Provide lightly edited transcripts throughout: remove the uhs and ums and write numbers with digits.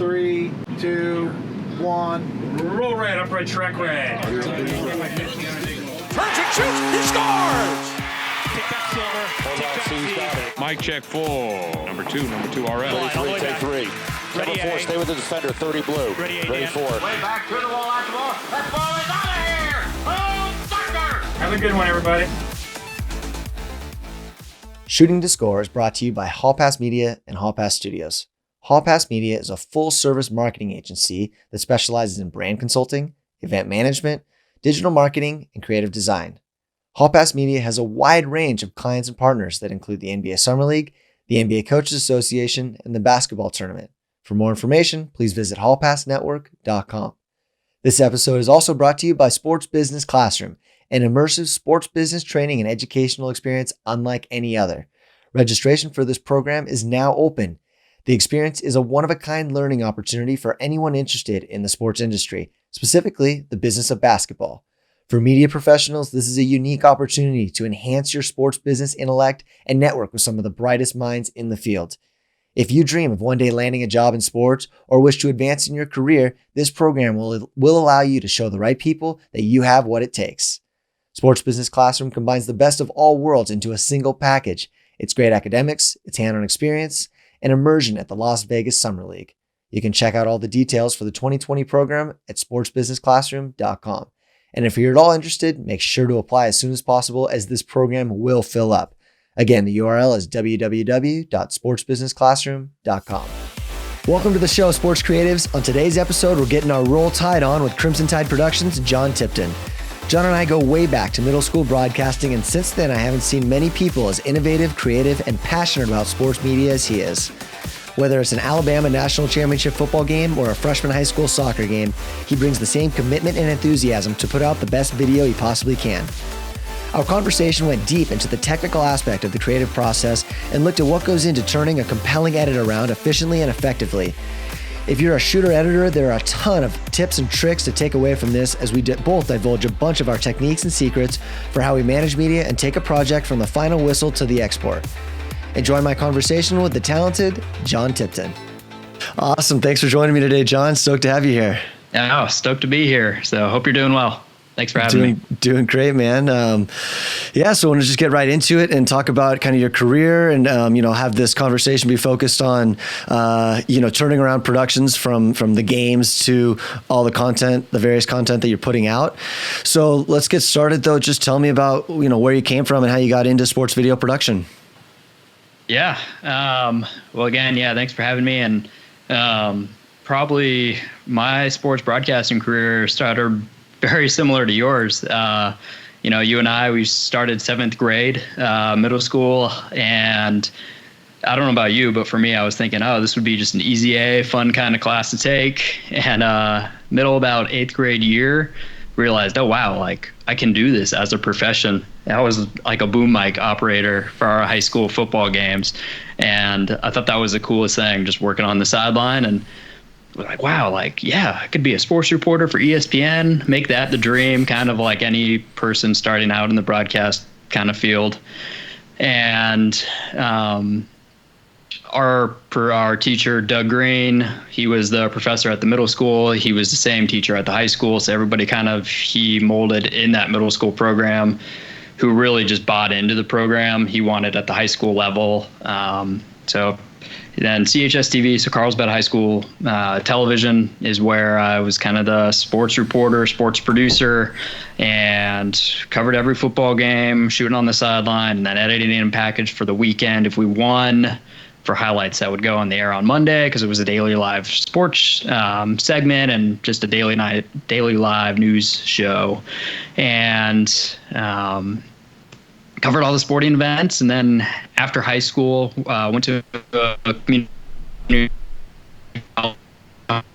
3, 2, 1. Roll red, upright track red. Turns and shoots. He scores! Take that silver. Take that Mic check 4. Number 2 RL. Take 3. Number 4, stay with the defender. 30 blue. Ready 4. Way back to the wall after ball. That ball is out of here. Oh, sucker! Have a good one, everybody. Shooting to Score is brought to you by Hall Pass Media and Hall Pass Studios. Hall Pass Media is a full-service marketing agency that specializes in brand consulting, event management, digital marketing, and creative design. Hall Pass Media has a wide range of clients and partners that include the NBA Summer League, the NBA Coaches Association, and the basketball tournament. For more information, please visit hallpassnetwork.com. This episode is also brought to you by Sports Business Classroom, an immersive sports business training and educational experience unlike any other. Registration for this program is now open. The experience is a one-of-a-kind learning opportunity for anyone interested in the sports industry, specifically the business of basketball. For media professionals, this is a unique opportunity to enhance your sports business intellect and network with some of the brightest minds in the field. If you dream of one day landing a job in sports or wish to advance in your career, this program will allow you to show the right people that you have what it takes. Sports Business Classroom combines the best of all worlds into a single package. It's great academics, it's hands-on experience, and immersion at the Las Vegas Summer League. You can check out all the details for the 2020 program at sportsbusinessclassroom.com. And if you're at all interested, make sure to apply as soon as possible as this program will fill up. Again, the URL is www.sportsbusinessclassroom.com. Welcome to the show, sports creatives. On today's episode, we're getting our Roll Tide on with Crimson Tide Productions' John Tipton. John and I go way back to middle school broadcasting, and since then I haven't seen many people as innovative, creative, and passionate about sports media as he is. Whether it's an Alabama national championship football game or a freshman high school soccer game, he brings the same commitment and enthusiasm to put out the best video he possibly can. Our conversation went deep into the technical aspect of the creative process and looked at what goes into turning a compelling edit around efficiently and effectively. If you're a shooter editor, there are a ton of tips and tricks to take away from this as we both divulge a bunch of our techniques and secrets for how we manage media and take a project from the final whistle to the export. Enjoy my conversation with the talented John Tipton. Awesome. Thanks for joining me today, John. Stoked to have you here. Oh, stoked to be here. So hope you're doing well. Thanks for having me. Doing great, man. So I want to just get right into it and talk about kind of your career and, have this conversation be focused on, turning around productions from the games to all the content, the various content that you're putting out. So let's get started though. Just tell me about, where you came from and how you got into sports video production. Yeah. Well, again, thanks for having me. And probably my sports broadcasting career started very similar to yours. You and I, we started 7th grade, middle school, and I don't know about you, but for me, I was thinking, this would be just an easy A, fun kind of class to take. And middle about 8th grade year, realized, oh wow, like I can do this as a profession. I was like a boom mic operator for our high school football games, and I thought that was the coolest thing, just working on the sideline. And like, wow, I could be a sports reporter for ESPN, make that the dream, kind of like any person starting out in the broadcast kind of field. And our teacher, Doug Green, he was the professor at the middle school. He was the same teacher at the high school. So everybody he molded in that middle school program who really just bought into the program. He wanted at the high school level. So then CHS TV, so Carlsbad High School television is where I was kind of the sports reporter, sports producer, and covered every football game, shooting on the sideline, and then editing and packaged for the weekend if we won. For highlights that would go on the air on Monday because it was a daily live sports segment and just a daily live news show, and covered all the sporting events. And then after high school, went to a community and a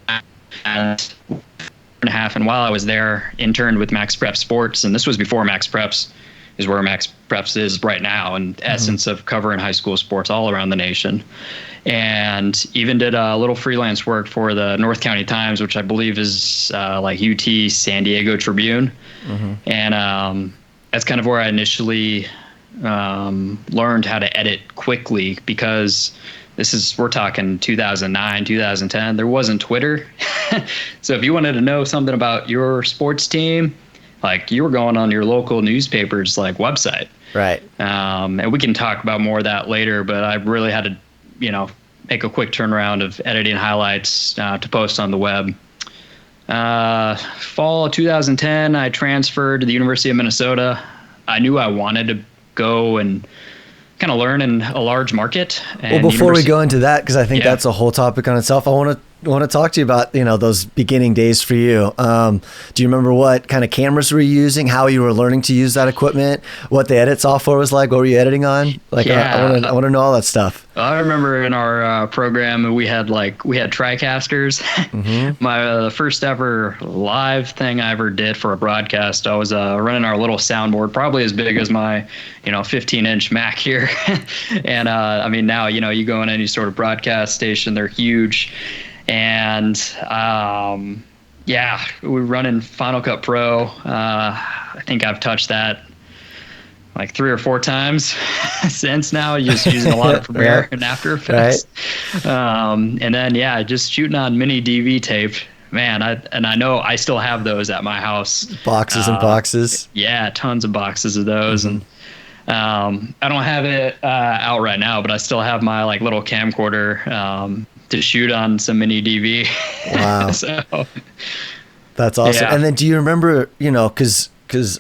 half, and while I was there, interned with Max Prep Sports, and this was before Max Preps is where Max Preps is right now, and essence of covering high school sports all around the nation. And even did a little freelance work for the North County Times, which I believe is like UT San Diego Tribune. And that's kind of where I initially learned how to edit quickly, because we're talking 2009, 2010. There wasn't Twitter. So if you wanted to know something about your sports team, like you were going on your local newspaper's like website. Right. And we can talk about more of that later, but I really had to, make a quick turnaround of editing highlights to post on the web. Fall 2010, I transferred to the University of Minnesota. I knew I wanted to go and kind of learn in a large market. And well, before we go into that, because I think that's a whole topic on itself, I want to talk to you about those beginning days for you. Do you remember what kind of cameras were you using? How you were learning to use that equipment? What the edit software was like? What were you editing on? Like, I want to know all that stuff. I remember in our program we had TriCasters. Mm-hmm. My first ever live thing I ever did for a broadcast, I was running our little soundboard, probably as big as my 15-inch Mac here. And I mean, now you go in any sort of broadcast station, they're huge. And we're running Final Cut Pro. I think I've touched that like 3 or 4 times since now, just using a lot of Premiere and After Effects. Right. And then, just shooting on mini DV tape. Man, I know I still have those at my house. Boxes and boxes. Yeah, tons of boxes of those. Mm-hmm. And I don't have it out right now, but I still have my like little camcorder to shoot on some mini DV. Wow. So that's awesome. Yeah. And then do you remember, because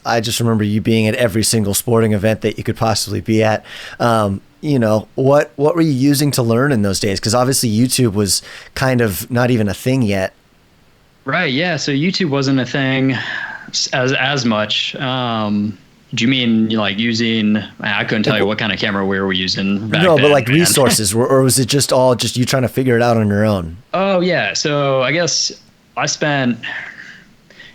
I just remember you being at every single sporting event that you could possibly be at. What were you using to learn in those days? Because obviously YouTube was kind of not even a thing yet. Right. Yeah. So YouTube wasn't a thing as much. Do you mean like using? I couldn't tell you what kind of camera we were using back then. No, but like resources, or was it just all you trying to figure it out on your own? Oh yeah. So I guess I spent.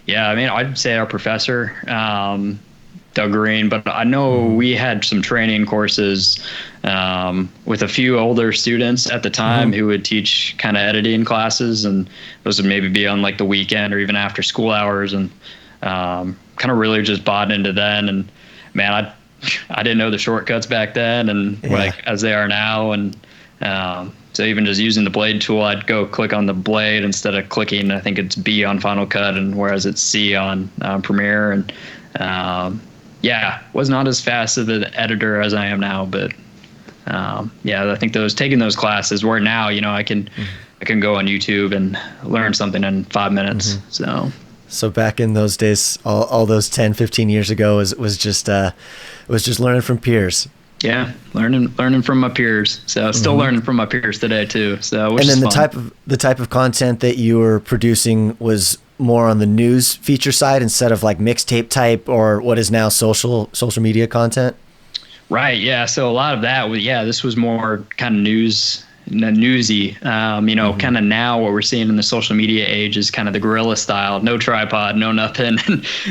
Yeah, I mean, I'd say our professor, Doug Green, but I know we had some training courses with a few older students at the time who would teach kind of editing classes, and those would maybe be on like the weekend or even after school hours, and kind of really just bought into then. And man, I didn't know the shortcuts back then, and like as they are now, and so even just using the blade tool, I'd go click on the blade instead of clicking, I think it's B on Final Cut, and whereas it's C on Premiere. And was not as fast of an editor as I am now, but I think taking those classes where now, I can go on YouTube and learn something in 5 minutes. Mm-hmm. So back in those days, all those 10, 15 years ago was just learning from peers. Yeah, learning from my peers. So still learning from my peers today too. So and then the type of content that you were producing was more on the news feature side instead of like mixtape type or what is now social media content. Right. Yeah. So a lot of that was this was more kind of newsy. Kind of now what we're seeing in the social media age is kind of the guerrilla style, no tripod, no nothing.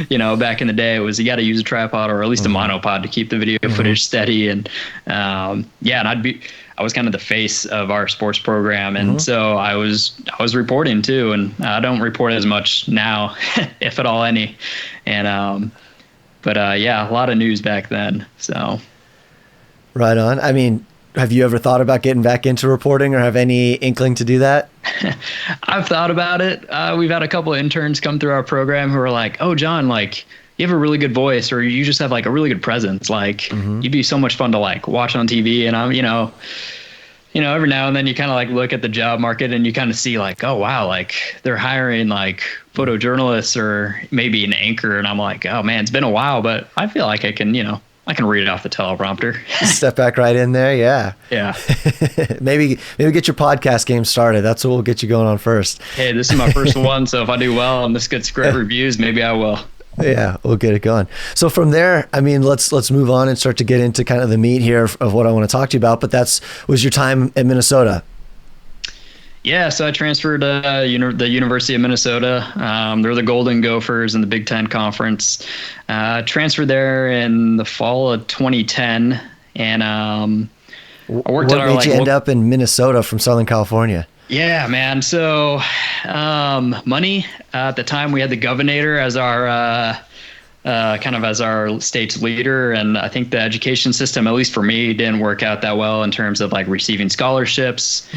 Back in the day it was you got to use a tripod or at least a monopod to keep the video footage steady. And and I was kind of the face of our sports program, and so I was reporting too, and I don't report as much now, if at all any. And a lot of news back then. So right on. I mean, have you ever thought about getting back into reporting or have any inkling to do that? I've thought about it. We've had a couple of interns come through our program who are like, "Oh, John, like you have a really good voice, or you just have like a really good presence. Like you'd be so much fun to like watch on TV." And I'm, every now and then you kind of like look at the job market and you kind of see like, oh wow, like they're hiring like photojournalists or maybe an anchor, and I'm like, oh man, it's been a while, but I feel like I can read it off the teleprompter. Step back right in there. Yeah. Yeah. maybe get your podcast game started. That's what will get you going on first. Hey, this is my first one. So if I do well and this gets great reviews, maybe I will. Yeah, we'll get it going. So from there, I mean, let's move on and start to get into kind of the meat here of what I want to talk to you about. But was your time in Minnesota. Yeah, so I transferred to the University of Minnesota. They're the Golden Gophers in the Big Ten Conference. Transferred there in the fall of 2010, and I worked. What made you end up in Minnesota from Southern California? Yeah, man. So money. At the time, we had the governor as our kind of as our state's leader. And I think the education system, at least for me, didn't work out that well in terms of like receiving scholarships.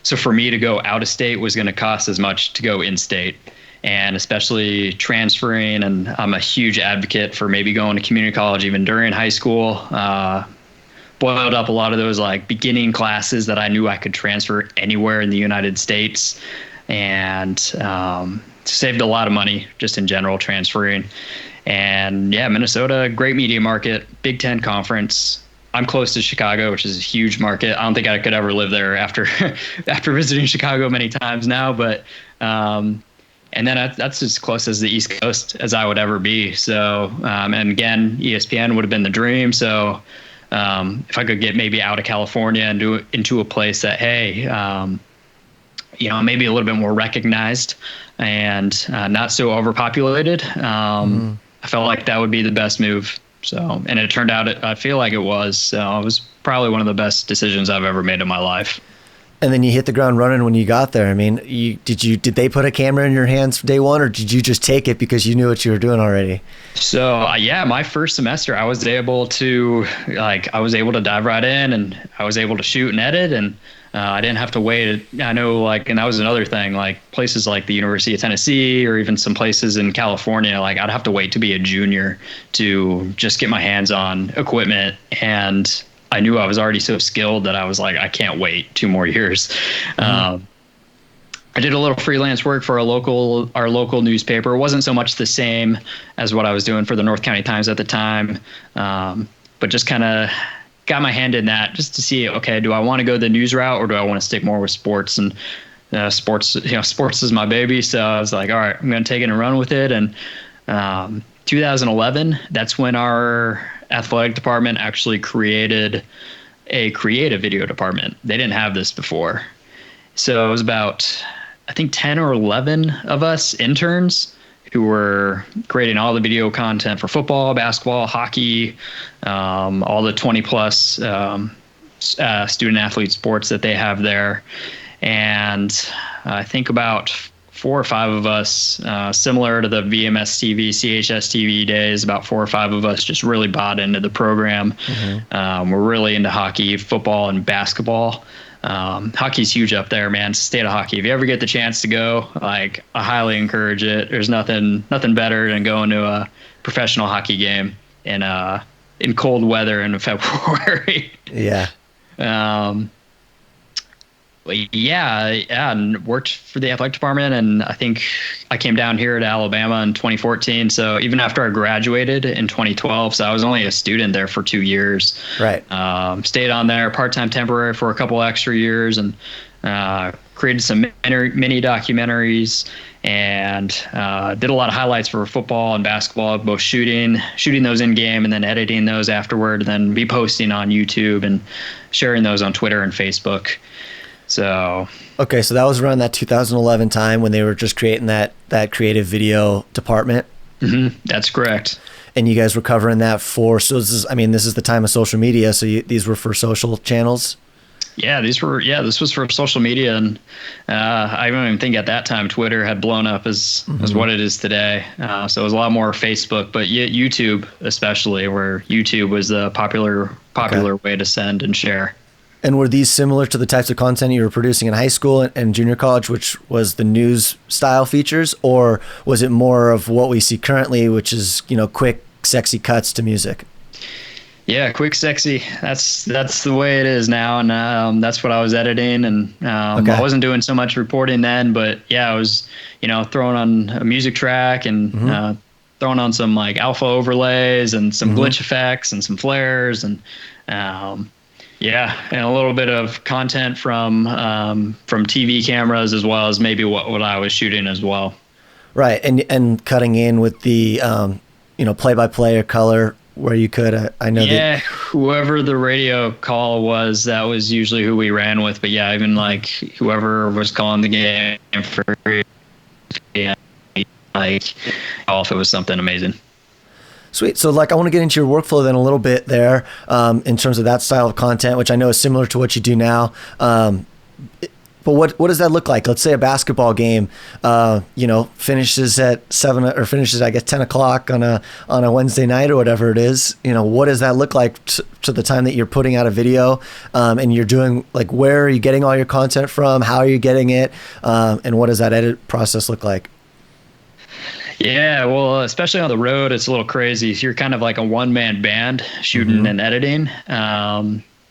So for me to go out of state was going to cost as much to go in state, and especially transferring. And I'm a huge advocate for maybe going to community college even during high school. Boiled up a lot of those like beginning classes that I knew I could transfer anywhere in the United States, and saved a lot of money just in general transferring. And yeah, Minnesota, great media market, Big Ten conference. I'm close to Chicago, which is a huge market. I don't think I could ever live there after visiting Chicago many times now, but and then that's as close as the East Coast as I would ever be. So and again, ESPN would have been the dream. So if I could get maybe out of California and into a place that, hey, maybe a little bit more recognized and not so overpopulated, I felt like that would be the best move. So, and it turned out, I feel like it was. So it was probably one of the best decisions I've ever made in my life. And then you hit the ground running when you got there. I mean, did they put a camera in your hands day one, or did you just take it because you knew what you were doing already? So my first semester, I was able to dive right in, and I was able to shoot and edit, and I didn't have to wait. I know, and that was another thing, places like the University of Tennessee or even some places in California, I'd have to wait to be a junior to just get my hands on equipment. And I knew I was already so skilled that I was like, I can't wait 2 more years. I did a little freelance work for our local newspaper. It wasn't so much the same as what I was doing for the North County Times at the time, but just kind of got my hand in that just to see, okay, do I want to go the news route or do I want to stick more with sports? And sports is my baby. So I was like, all right, I'm going to take it and run with it. And 2011, that's when our athletic department actually created a creative video department. They didn't have this before. So it was about, I think, 10 or 11 of us interns who were creating all the video content for football, basketball, hockey, all the 20 plus student athlete sports that they have there. And I think about 4 or 5 of us, similar to the VMS TV, CHS TV days, about 4 or 5 of us just really bought into the program. We're really into hockey, football, and basketball. Hockey's huge up there, man. It's the state of hockey. If you ever get the chance to go, I highly encourage it. There's nothing better than going to a professional hockey game in cold weather in February. Yeah. And worked for the athletic department, and I think I came down here to Alabama in 2014. So even after I graduated in 2012, so I was only a student there for 2 years. Right. Stayed on there part-time temporary for a couple extra years, and created some mini documentaries, and did a lot of highlights for football and basketball, both shooting those in game and then editing those afterward, and then be posting on YouTube and sharing those on Twitter and Facebook. So okay, so that was around that 2011 time when they were just creating that creative video department. That's correct. And you guys were covering that so this is the time of social media. So these were for social channels. Yeah, this was for social media, and I don't even think at that time Twitter had blown up as what it is today. So it was a lot more Facebook, but YouTube especially, where YouTube was the popular way to send and share. And were these similar to the types of content you were producing in high school and junior college, which was the news style features, or was it more of what we see currently, which is, quick, sexy cuts to music? Yeah, quick, sexy. That's the way it is now, and that's what I was editing. And I wasn't doing so much reporting then, but yeah, I was, throwing on a music track and throwing on some alpha overlays and some glitch effects and some flares and. And a little bit of content from TV cameras, as well as maybe what I was shooting as well. Right, and cutting in with the play-by-play or color where you could. I know. Yeah, whoever the radio call was, that was usually who we ran with. But yeah, even whoever was calling the game for, if it was something amazing. Sweet. So I want to get into your workflow then a little bit there in terms of that style of content, which I know is similar to what you do now. But what does that look like? Let's say a basketball game, finishes at 7 or finishes, I guess, 10 o'clock on a Wednesday night or whatever it is. What does that look like to the time that you're putting out a video, and you're doing, like, where are you getting all your content from? How are you getting it? And what does that edit process look like? Yeah, well, especially on the road, it's a little crazy. You're kind of like a one-man band shooting and editing.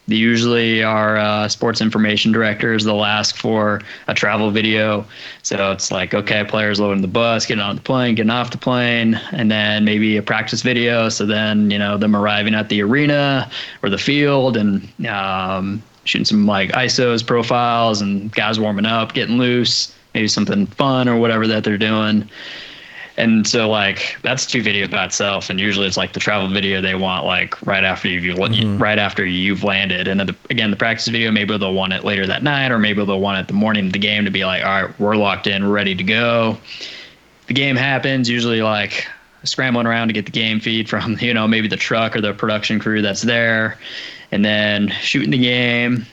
Usually our sports information directors, they'll ask for a travel video. So it's like, okay, players loading the bus, getting on the plane, getting off the plane, and then maybe a practice video. So then, them arriving at the arena or the field and shooting some like ISOs, profiles, and guys warming up, getting loose, maybe something fun or whatever that they're doing. And so, like, that's 2 videos by itself. And usually it's like the travel video they want, like, right after you've landed. And then the practice video, maybe they'll want it later that night, or maybe they'll want it the morning of the game to be like, all right, we're locked in, we're ready to go. The game happens, usually like scrambling around to get the game feed from, maybe the truck or the production crew that's there, and then shooting the game.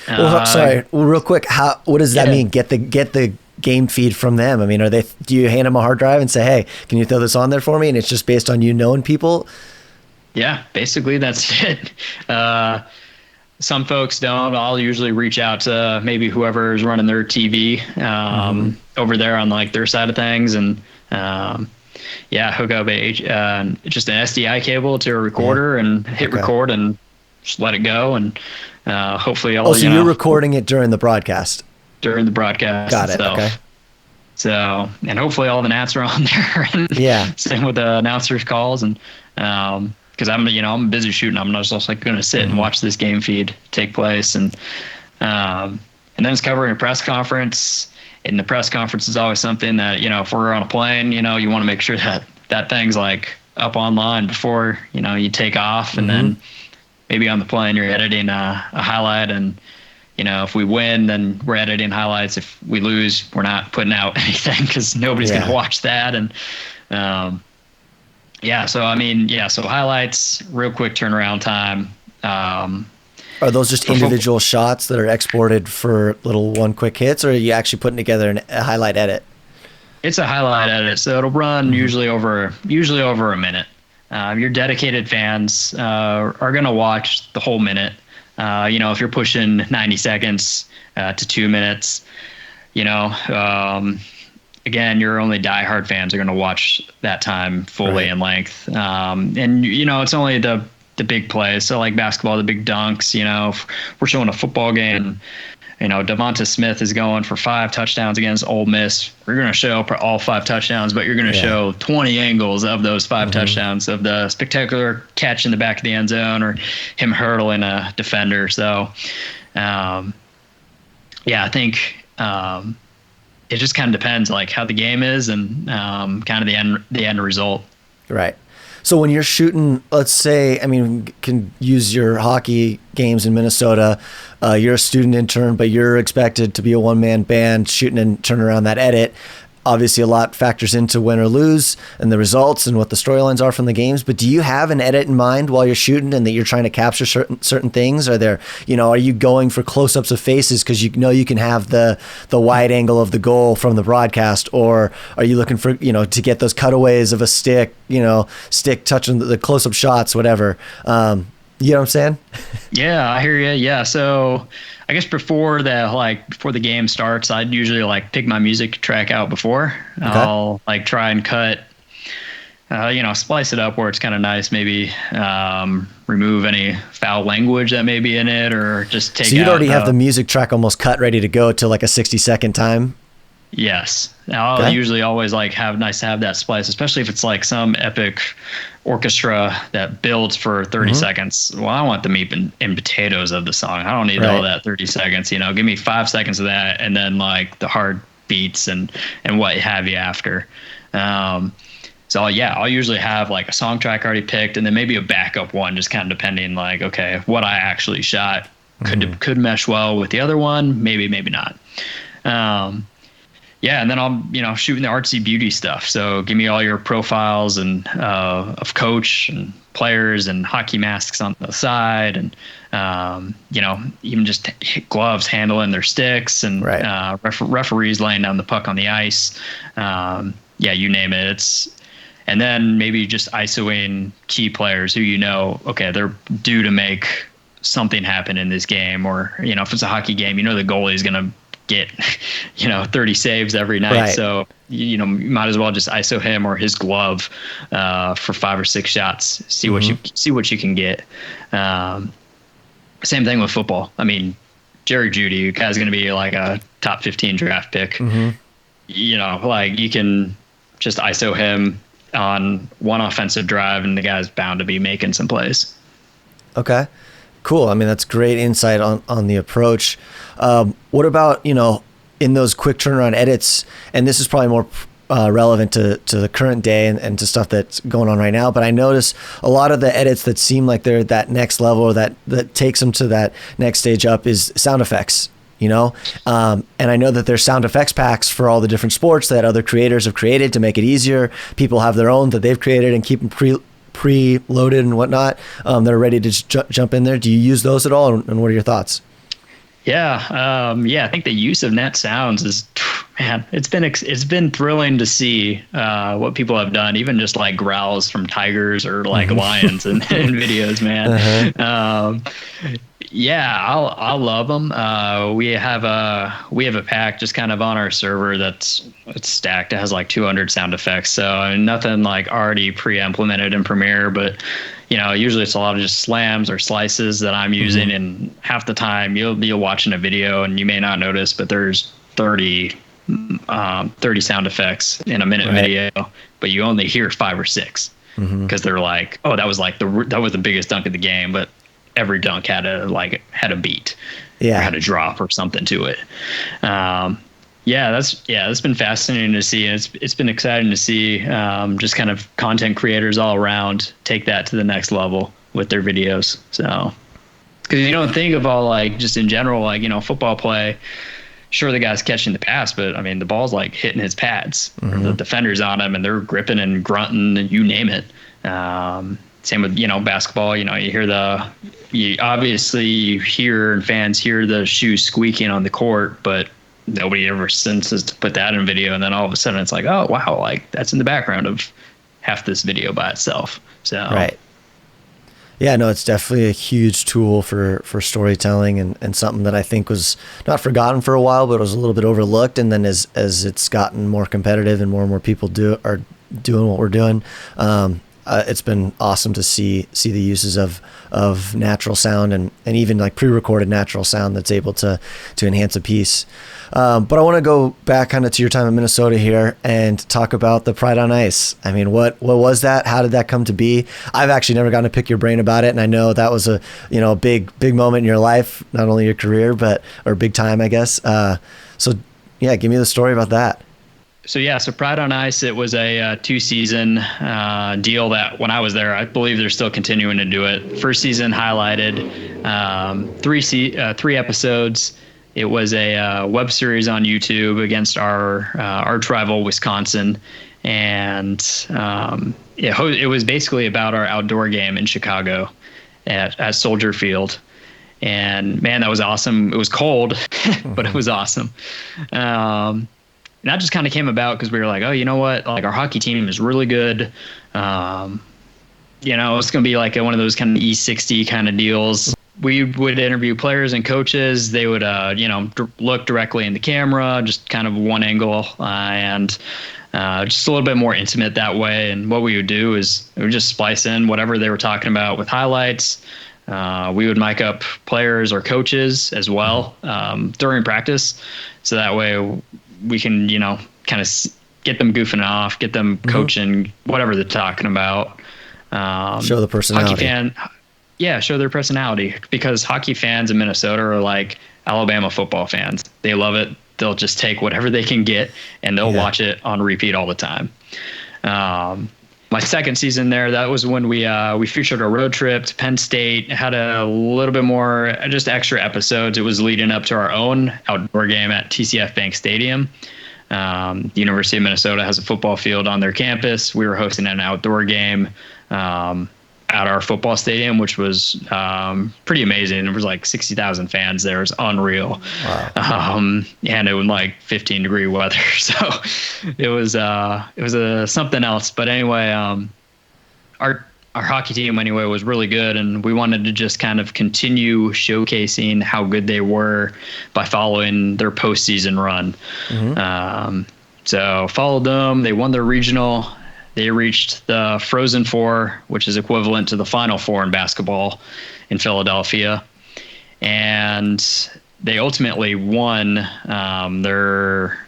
Well, real quick, what does that mean? Get the game feed from them? I mean, do you hand them a hard drive and say, hey, can you throw this on there for me? And it's just based on knowing people? Yeah, basically that's it. Some folks don't. I'll usually reach out to maybe whoever's running their TV over there on like their side of things, and hook up just an SDI cable to a recorder and hit record and just let it go, and hopefully you're recording it during the broadcast. During the broadcast. Got it. Okay. So, and hopefully all the nats are on there. And same with the announcers' calls, and because I'm busy shooting, I'm not just like going to sit and watch this game feed take place, and then it's covering a press conference. And the press conference is always something that if we're on a plane, you want to make sure that thing's like up online before you take off, and then maybe on the plane you're editing a highlight, and if we win, then we're editing highlights. If we lose, we're not putting out anything because nobody's going to watch that. And so highlights, real quick turnaround time. Are those just individual shots that are exported for little one quick hits, or are you actually putting together a highlight edit? It's a highlight edit, so it'll run usually over a minute. Your dedicated fans are going to watch the whole minute. If you're pushing 90 seconds to 2 minutes, again, your only diehard fans are going to watch that time fully in length. It's only the big plays. So like basketball, the big dunks, if we're showing a football game, Devonta Smith is going for 5 touchdowns against Ole Miss. We're going to show all 5 touchdowns, but you're going to show 20 angles of those 5 touchdowns, of the spectacular catch in the back of the end zone or him hurdling a defender. So, I think it just kind of depends like how the game is and kind of the end result. Right. So when you're shooting, let's say, can use your hockey games in Minnesota. You're a student intern, but you're expected to be a one-man band shooting and turn around that edit. Obviously, a lot factors into win or lose and the results and what the storylines are from the games. But do you have an edit in mind while you're shooting and that you're trying to capture certain things? Are there, are you going for close-ups of faces because you can have the wide angle of the goal from the broadcast, or are you looking for to get those cutaways of a stick, stick touching the close-up shots, whatever? You know what I'm saying? Yeah, I hear you. Yeah, so I guess before the game starts, I'd usually pick my music track out before. Okay. I'll try and cut, splice it up where it's kind of nice. Maybe remove any foul language that may be in it, or just take. So you'd already have the music track almost cut, ready to go to like a 60-second time. Yes, I'll usually always have that splice, especially if it's like some epic orchestra that builds for 30 seconds. Well, I want the meat and potatoes of the song. I don't need all that 30 seconds. Give me 5 seconds of that, and then the hard beats and what have you after. So I'll usually have a song track already picked, and then maybe a backup one, just kind of depending okay, what I actually shot could mesh well with the other one, maybe not. And then I'm, shooting the artsy beauty stuff. So give me all your profiles and of coach and players and hockey masks on the side, and even just gloves handling their sticks, and referees laying down the puck on the ice. You name it. And then maybe just ISOing key players who okay, they're due to make something happen in this game, or if it's a hockey game, the goalie is going to get 30 saves every night. Right. So you might as well just ISO him or his glove for 5 or 6 shots. See what you can get. Same thing with football. I mean, Jerry Jeudy, guy's going to be like a top 15 draft pick. You can just ISO him on one offensive drive, and the guy's bound to be making some plays. Okay, cool. I mean, that's great insight on the approach. What about, in those quick turnaround edits, and this is probably more relevant to the current day and to stuff that's going on right now, but I notice a lot of the edits that seem like they're that next level, or that takes them to that next stage up, is sound effects. And I know that there's sound effects packs for all the different sports that other creators have created to make it easier. People have their own that they've created and keep them pre-loaded and whatnot. They're ready to just jump in there. Do you use those at all? And what are your thoughts? Yeah. I think the use of net sounds is, man, it's been thrilling to see what people have done, even just like growls from tigers or like lions in videos, man. I'll love them. We have a pack just kind of on our server it's stacked. It has like 200 sound effects. So nothing like already pre-implemented in Premiere, but usually it's a lot of just slams or slices that I'm using. And half the time you'll be watching a video and you may not notice, but there's 30 sound effects in a minute video, but you only hear 5 or 6 because they're like, oh, that was the biggest dunk of the game, but every dunk had a beat, or had a drop or something to it. That's been fascinating to see, and it's been exciting to see just kind of content creators all around take that to the next level with their videos. So, because you don't think of all, like, just in general, like, football play, sure, the guy's catching the pass, but I mean, the ball's like hitting his pads, or the defender's on him and they're gripping and grunting and you name it. Same with, basketball, you hear, and fans hear the shoes squeaking on the court, but nobody ever senses to put that in video. And then all of a sudden it's like, oh, wow, like that's in the background of half this video by itself. So, right. Yeah, no, it's definitely a huge tool for storytelling, and something that I think was not forgotten for a while, but was a little bit overlooked. And then as it's gotten more competitive and more people are doing what we're doing, it's been awesome to see the uses of natural sound and even like pre-recorded natural sound that's able to enhance a piece. But I want to go back kind of to your time in Minnesota here and talk about the Pride on Ice. I mean, what was that? How did that come to be? I've actually never gotten to pick your brain about it, and I know that was a big moment in your life, not only your career or big time, I guess. So yeah, give me the story about that. So Pride on Ice, it was a 2-season deal that when I was there, I believe they're still continuing to do it. First season highlighted 3 episodes. It was a web series on YouTube against our arch rival Wisconsin, and it was basically about our outdoor game in Chicago at Soldier Field. And man, that was awesome. It was cold, but it was awesome. And that just kind of came about because we were like, oh, you know what? Like, our hockey team is really good. It's going to be like one of those kind of E60 kind of deals. We would interview players and coaches. They would, look directly in the camera, just kind of one angle, and just a little bit more intimate that way. And what we would do is we would just splice in whatever they were talking about with highlights. We would mic up players or coaches as well during practice. So that way we can, kind of get them goofing off, get them coaching, whatever they're talking about. Show the personality. Show their personality, because hockey fans in Minnesota are like Alabama football fans. They love it. They'll just take whatever they can get and they'll watch it on repeat all the time. My second season there, that was when we featured a road trip to Penn State. It had a little bit more, just extra episodes. It was leading up to our own outdoor game at TCF Bank Stadium. The University of Minnesota has a football field on their campus. We were hosting an outdoor game. at our football stadium, which was pretty amazing. There was like 60,000 fans there. It was unreal. Wow. And it was like 15-degree weather. So it was something else. But anyway, our hockey team anyway was really good, and we wanted to just kind of continue showcasing how good they were by following their postseason run. So followed them. They won their regional. They reached the Frozen Four, which is equivalent to the Final Four in basketball in Philadelphia. And they ultimately won their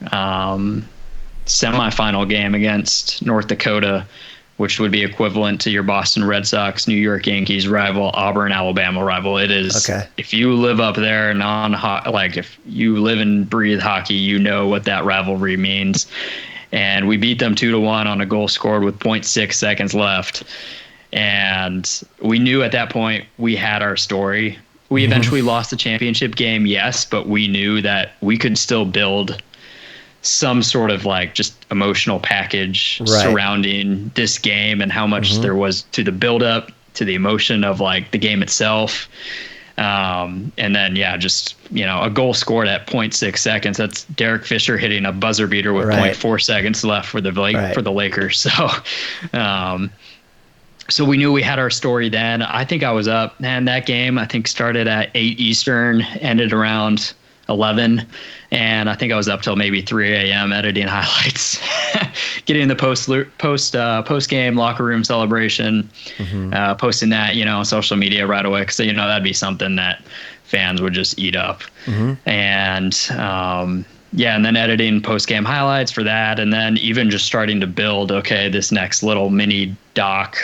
semifinal game against North Dakota, which would be equivalent to your Boston Red Sox, New York Yankees rival, Auburn, Alabama rival. It is, if you live up there and if you live and breathe hockey, you know what that rivalry means. And we beat them 2-1 on a goal scored with 0.6 seconds left. And we knew at that point we had our story. We eventually lost the championship game, yes, but we knew that we could still build some sort of like just emotional package surrounding this game and how much there was to the buildup, to the emotion of like the game itself. And then, just, a goal scored at 0.6 seconds. That's Derek Fisher hitting a buzzer beater with 0.4 seconds left for the Lakers. So we knew we had our story then. I think I was up, and that game I think started at 8 Eastern, ended around 11, and I think I was up till maybe 3 a.m. editing highlights, getting the post game locker room celebration, posting that on social media right away, because that'd be something that fans would just eat up. And and then editing post game highlights for that, and then even just starting to build this next little mini doc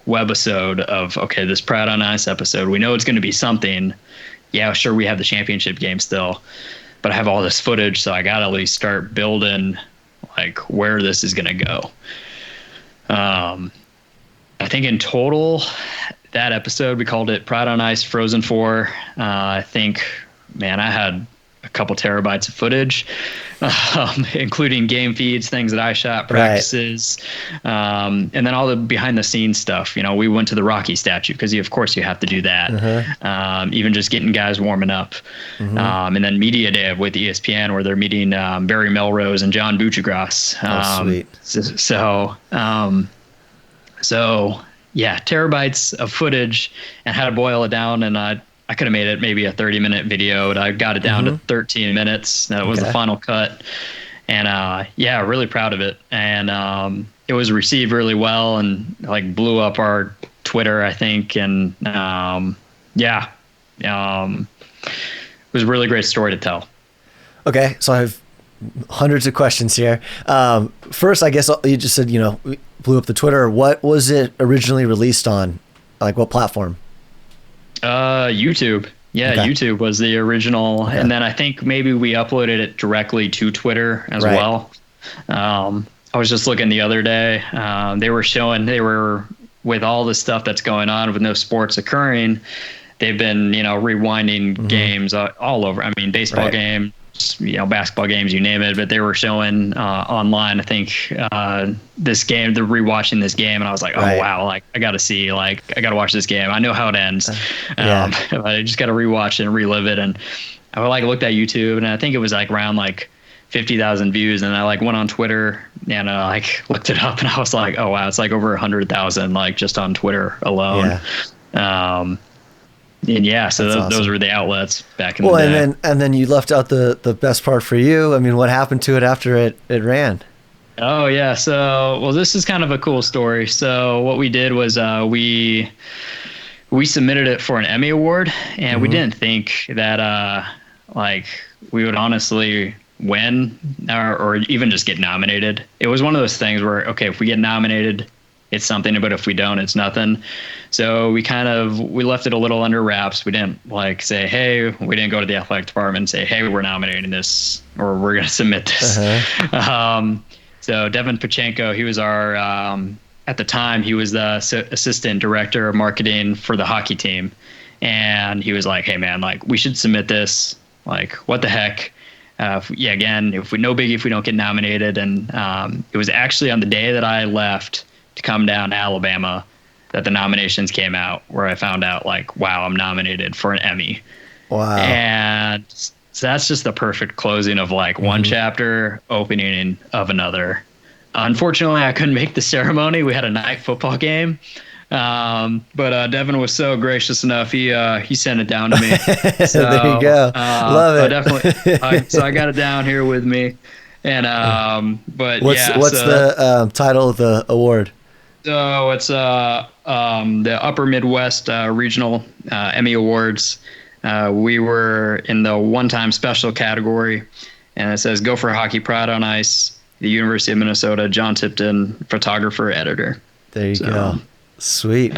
webisode of this Proud on Ice episode. We know it's going to be something. Yeah, sure, we have the championship game still, but I have all this footage, so I got to at least start building like where this is going to go. I think in total, that episode, we called it Proud on Ice Frozen 4. I think, I had a couple terabytes of footage, including game feeds, things that I shot, practices, and then all the behind the scenes stuff. We went to the Rocky statue because of course you have to do that. Even just getting guys warming up. And then media day with ESPN where they're meeting Barry Melrose and John Buccigross. Sweet. So terabytes of footage, and how to boil it down. And I could have made it maybe a 30-minute video, but I got it down to 13 minutes. That was the final cut. And really proud of it. And it was received really well and like blew up our Twitter, I think. And it was a really great story to tell. Okay, so I have hundreds of questions here. First, I guess you just said, blew up the Twitter. What was it originally released on? Like what platform? YouTube. YouTube was the original. And then I think maybe we uploaded it directly to Twitter as well. I was just looking the other day. They were with all the stuff that's going on with no sports occurring. They've been, rewinding games all over. I mean, baseball games, basketball games, you name it, but they were showing online, I think, this game, they're rewatching this game, and I was like, oh wow, like I got to watch this game. I know how it ends. I just got to rewatch it and relive it. And I looked at YouTube, and I think it was around 50,000 views, and I went on Twitter and looked it up, and I was like, oh wow, it's over 100,000 just on Twitter alone. And so awesome. Those were the outlets back in the day. and then you left out the best part for you. I mean, what happened to it after it ran? Oh yeah. So, this is kind of a cool story. So what we did was we submitted it for an Emmy award, and we didn't think that we would honestly win or even just get nominated. It was one of those things where, if we get nominated, it's something, but if we don't, it's nothing. So we left it a little under wraps. We didn't say, hey, we didn't go to the athletic department and say, hey, we're nominating this or we're going to submit this. So Devin Pachenko, he was our, at the time, he was the assistant director of marketing for the hockey team. And he was like, hey man, we should submit this. What the heck? If we no biggie if we don't get nominated. And it was actually on the day that I left to come down to Alabama. that the nominations came out, where I found out like, wow, I'm nominated for an Emmy. Wow. And so that's just the perfect closing of like one chapter, opening of another. Unfortunately, I couldn't make the ceremony. We had a night football game. But Devin was so gracious enough. He sent it down to me. So, there you go. Love it. I definitely. So I got it down here with me. And but what's so the title of the award? So it's the Upper Midwest Regional Emmy Awards. We were in the one-time special category, and it says Gopher Hockey Pride on Ice, the University of Minnesota, John Tipton, photographer, editor. There you go. Sweet.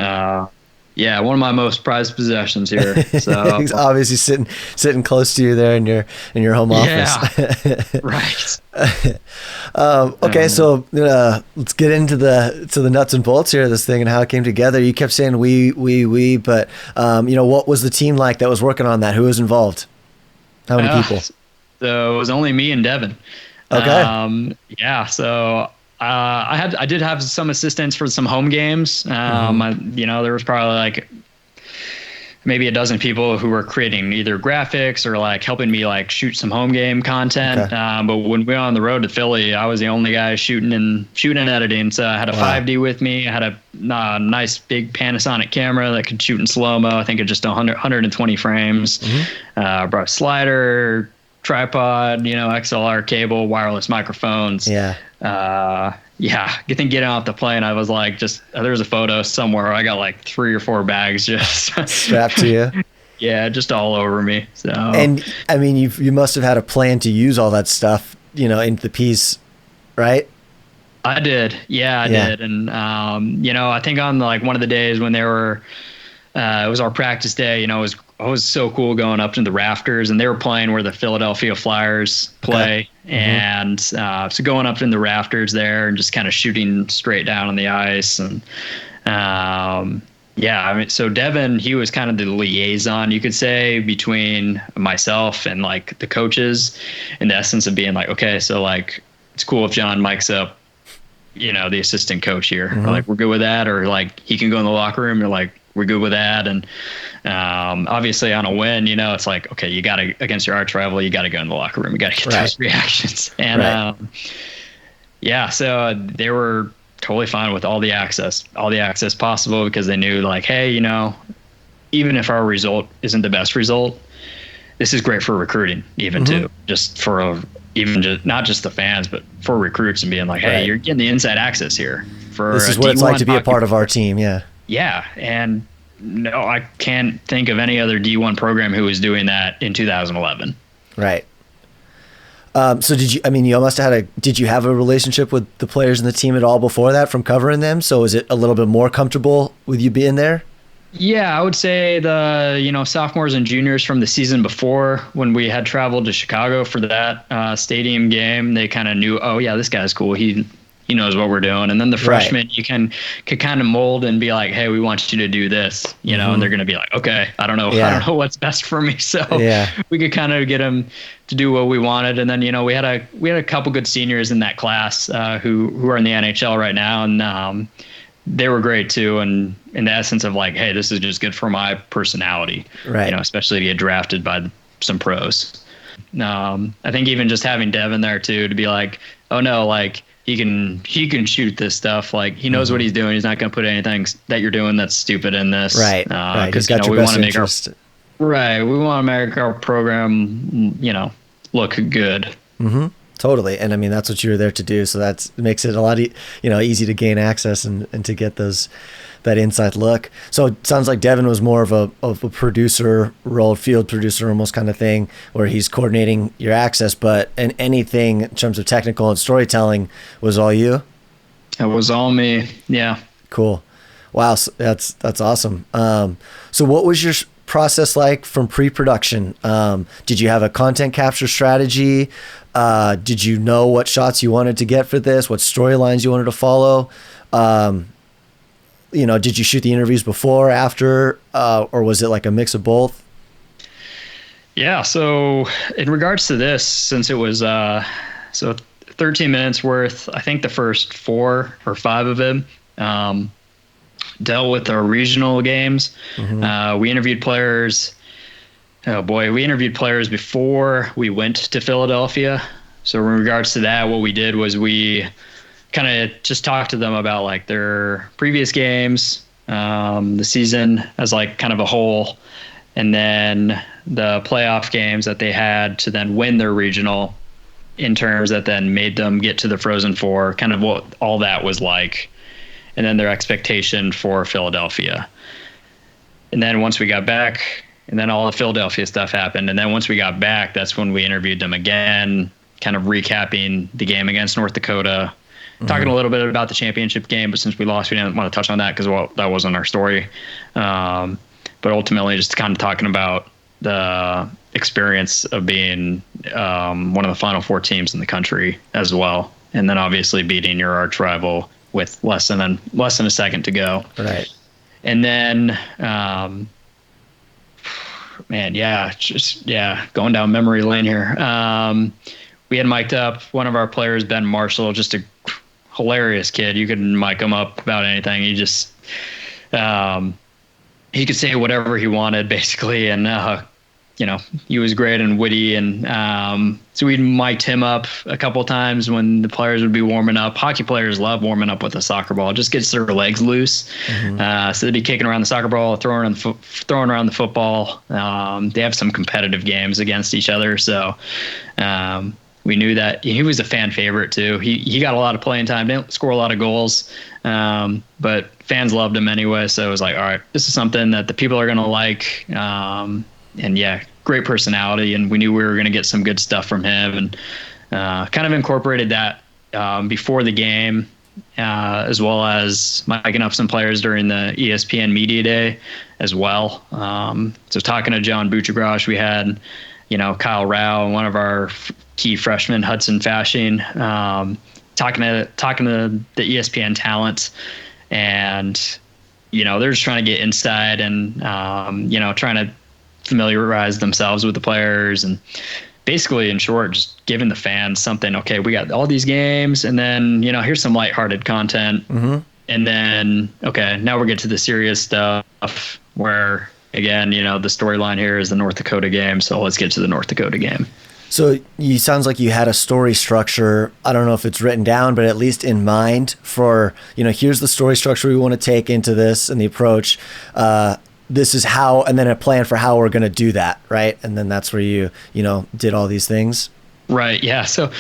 Yeah, one of my most prized possessions here. So He's obviously sitting close to you there in your home office. Yeah, right. Okay, so let's get into the nuts and bolts here of this thing and how it came together. You kept saying we, but what was the team like that was working on that? Who was involved? How many people? So it was only me and Devin. Okay. Yeah. So I did have some assistants for some home games. There was probably like maybe a dozen people who were creating either graphics or like helping me like shoot some home game content. Okay. But when we were on the road to Philly, I was the only guy shooting and editing. So I had a 5D with me. I had a nice big Panasonic camera that could shoot in slow-mo. I think it just 120 frames. Brought a slider, tripod, XLR cable, wireless microphones. Yeah. I think getting off the plane, I was like, there's a photo somewhere where I got like 3 or 4 bags just strapped to you. Yeah, just all over me. So, and I mean, you must have had a plan to use all that stuff, into the piece, right? I did. Yeah, I did. And, I think on like one of the days when they were, it was our practice day, it was so cool going up to the rafters, and they were playing where the Philadelphia Flyers play. Okay. And so going up in the rafters there and just kind of shooting straight down on the ice. And so Devin, he was kind of the liaison, you could say, between myself and like the coaches, in the essence of being like, okay, so like it's cool if John mics up, the assistant coach here. Or like, we're good with that, or like he can go in the locker room, and like we're good with that. And obviously on a win, it's like, okay, you got to, against your arch rival, you got to go in the locker room. You got to get those reactions. And so they were totally fine with all the access possible, because they knew like, hey, even if our result isn't the best result, this is great for recruiting, even too, just for not just the fans, but for recruits, and being like, hey, you're getting the inside access here. This is what it's like to be a part of our team. Yeah. Yeah. And no, I can't think of any other D1 program who was doing that in 2011. Right. So did you have a relationship with the players in the team at all before that from covering them? So is it a little bit more comfortable with you being there? Yeah, I would say the, sophomores and juniors from the season before, when we had traveled to Chicago for that stadium game, they kind of knew, oh yeah, this guy's cool. He knows what we're doing. And then the freshmen, you could kind of mold and be like, hey, we want you to do this, and they're going to be like, okay, I don't know what's best for me. So we could kind of get them to do what we wanted. And then, we had a couple good seniors in that class who are in the NHL right now. And they were great too. And in the essence of like, hey, this is just good for my personality, right? Especially to get drafted by some pros. I think even just having Devin there too, to be like, oh no, like, he can shoot this stuff. Like, he knows what he's doing. He's not going to put anything that you're doing that's stupid in this. Right. Because we want to make we want to make our program, look good. Totally. And I mean, that's what you were there to do. So it makes it a lot, easy to gain access and to get that inside look. So it sounds like Devin was more of a producer role, field producer almost kind of thing, where he's coordinating your access, and anything in terms of technical and storytelling was all you? It was all me. Yeah. Cool. Wow. So that's awesome. So what was your process like from pre-production? Did you have a content capture strategy? Did you know what shots you wanted to get for this? What storylines you wanted to follow? Did you shoot the interviews before, after, or was it like a mix of both? Yeah. So in regards to this, since it was 13 minutes worth, I think the first 4 or 5 of it, dealt with our regional games. We interviewed players. Oh boy, we interviewed players before we went to Philadelphia. So in regards to that, what we did was we kind of just talked to them about like their previous games, the season as like kind of a whole, and then the playoff games that they had to then win their regional in terms that then made them get to the Frozen Four, kind of what all that was like, and then their expectation for Philadelphia. And then once we got back, and then all the Philadelphia stuff happened. And then once we got back, that's when we interviewed them again, kind of recapping the game against North Dakota, talking a little bit about the championship game. But since we lost, we didn't want to touch on that because, well, that wasn't our story. But ultimately, just kind of talking about the experience of being one of the Final Four teams in the country as well. And then obviously beating your arch rival with less than a second to go. Right. And then, going down memory lane here. We had mic'd up one of our players, Ben Marshall, just a hilarious kid. You could mic him up about anything. He just, he could say whatever he wanted basically. And, he was great and witty. And so we'd mic'd him up a couple of times when the players would be warming up. Hockey players love warming up with a soccer ball. It just gets their legs loose. So they'd be kicking around the soccer ball, throwing around the football. They have some competitive games against each other. So we knew that he was a fan favorite too. He got a lot of playing time, didn't score a lot of goals, but fans loved him anyway. So it was like, all right, this is something that the people are going to like. And yeah, great personality. And we knew we were going to get some good stuff from him, and kind of incorporated that before the game, as well as micing up some players during the ESPN Media Day as well. So talking to John Buchagrosh, we had, Kyle Rao and one of our key freshmen, Hudson Fashing, talking to the ESPN talent, and, they're just trying to get inside and, trying to familiarize themselves with the players, and basically, in short, just giving the fans something. Okay, we got all these games, and then here's some lighthearted content, and then okay, now we'll get to the serious stuff. Where again, the storyline here is the North Dakota game, so let's get to the North Dakota game. So you sounds like you had a story structure. I don't know if it's written down, but at least in mind for here's the story structure we want to take into this and the approach. This is how, and then a plan for how we're going to do that, right? And then that's where you did all these things. Right. Yeah. So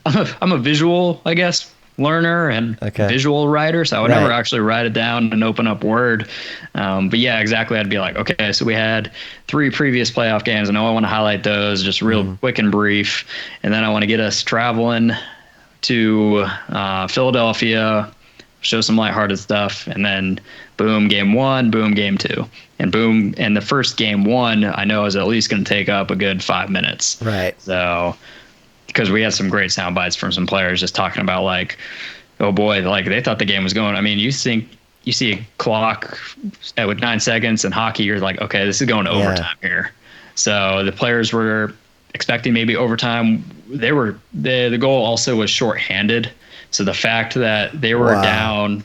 I'm a visual, I guess, learner and visual writer. So I would never actually write it down and open up Word. But yeah, exactly. I'd be like, okay, so we had 3 previous playoff games. I know I want to highlight those just real quick and brief. And then I want to get us traveling to Philadelphia, show some lighthearted stuff, and then boom, game 1, boom, game 2, and boom. And the first game 1 I know is at least going to take up a good 5 minutes. Right. So, because we had some great sound bites from some players just talking about like, oh boy, like they thought the game was going. I mean, you see a clock with 9 seconds in hockey, you're like, okay, this is going to overtime here. So the players were expecting maybe overtime. The goal also was shorthanded. So the fact that they were down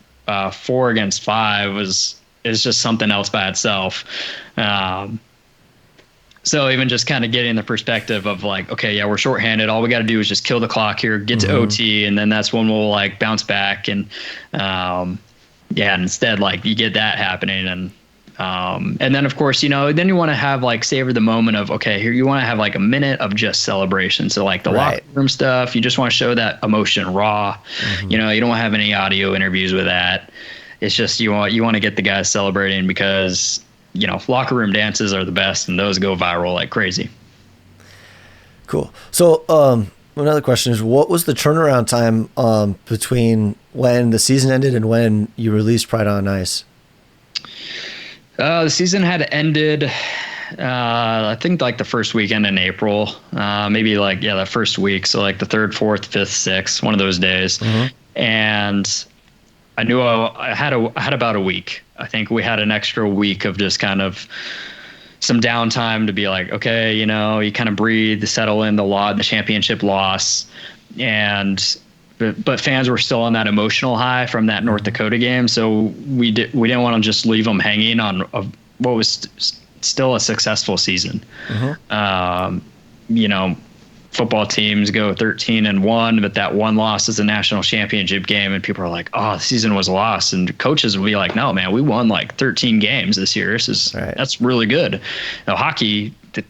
4 against 5 is just something else by itself. So even just kind of getting the perspective of like, okay, yeah, we're shorthanded. All we got to do is just kill the clock here, get to OT, and then that's when we'll like bounce back. And and instead, like you get that happening, and then of course, then you want to have like savor the moment of, okay, here you want to have like a minute of just celebration. So like the locker room stuff, you just want to show that emotion raw. You don't have any audio interviews with that. It's just you want to get the guys celebrating because locker room dances are the best, and those go viral like crazy. Cool. So another question is, what was the turnaround time between when the season ended and when you released Pride on Ice? The season had ended, I think like the first weekend in April, maybe like, that first week. So like the 3rd, 4th, 5th, 6th, one of those days. And I knew I had about a week. I think we had an extra week of just kind of some downtime to be like, okay, you kind of breathe, settle in the championship loss. And but fans were still on that emotional high from that North Dakota game. So we didn't want to just leave them hanging on what was still a successful season. Football teams go 13-1, but that one loss is a national championship game, and people are like, "Oh, the season was lost." And coaches will be like, "No, man, we won like 13 games this year. That's really good." Hockey, the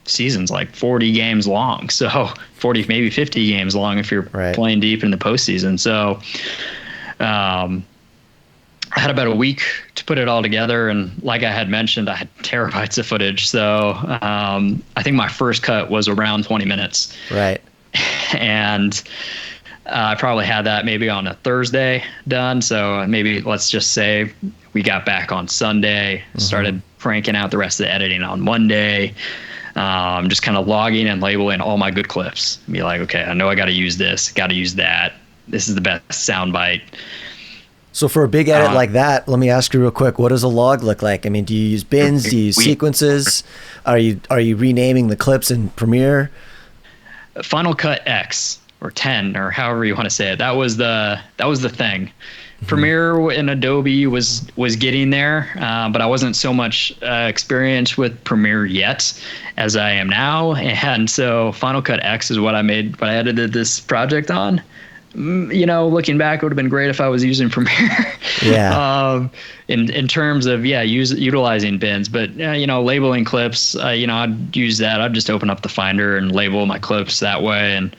season's like 40 games long, so 40, maybe 50 games long if you're playing deep in the postseason. So, I had about a week to put it all together, and like I had mentioned, I had terabytes of footage. So I think my first cut was around 20 minutes. Right. And I probably had that maybe on a Thursday done. So maybe let's just say we got back on Sunday, started cranking out the rest of the editing on Monday, just kind of logging and labeling all my good clips. Be like, okay, I know I got to use this, got to use that. This is the best soundbite. So for a big edit like that, let me ask you real quick, what does a log look like? I mean, do you use bins? Do you use sequences? Are you renaming the clips in Premiere? Final Cut X or 10 or however you want to say it. That was the thing. Premiere in Adobe was getting there, but I wasn't so much experienced with Premiere yet as I am now. And so Final Cut X is what I edited this project on. Looking back, it would have been great if I was using Premiere. Yeah. In terms of utilizing bins, but labeling clips, I'd use that. I'd just open up the Finder and label my clips that way, and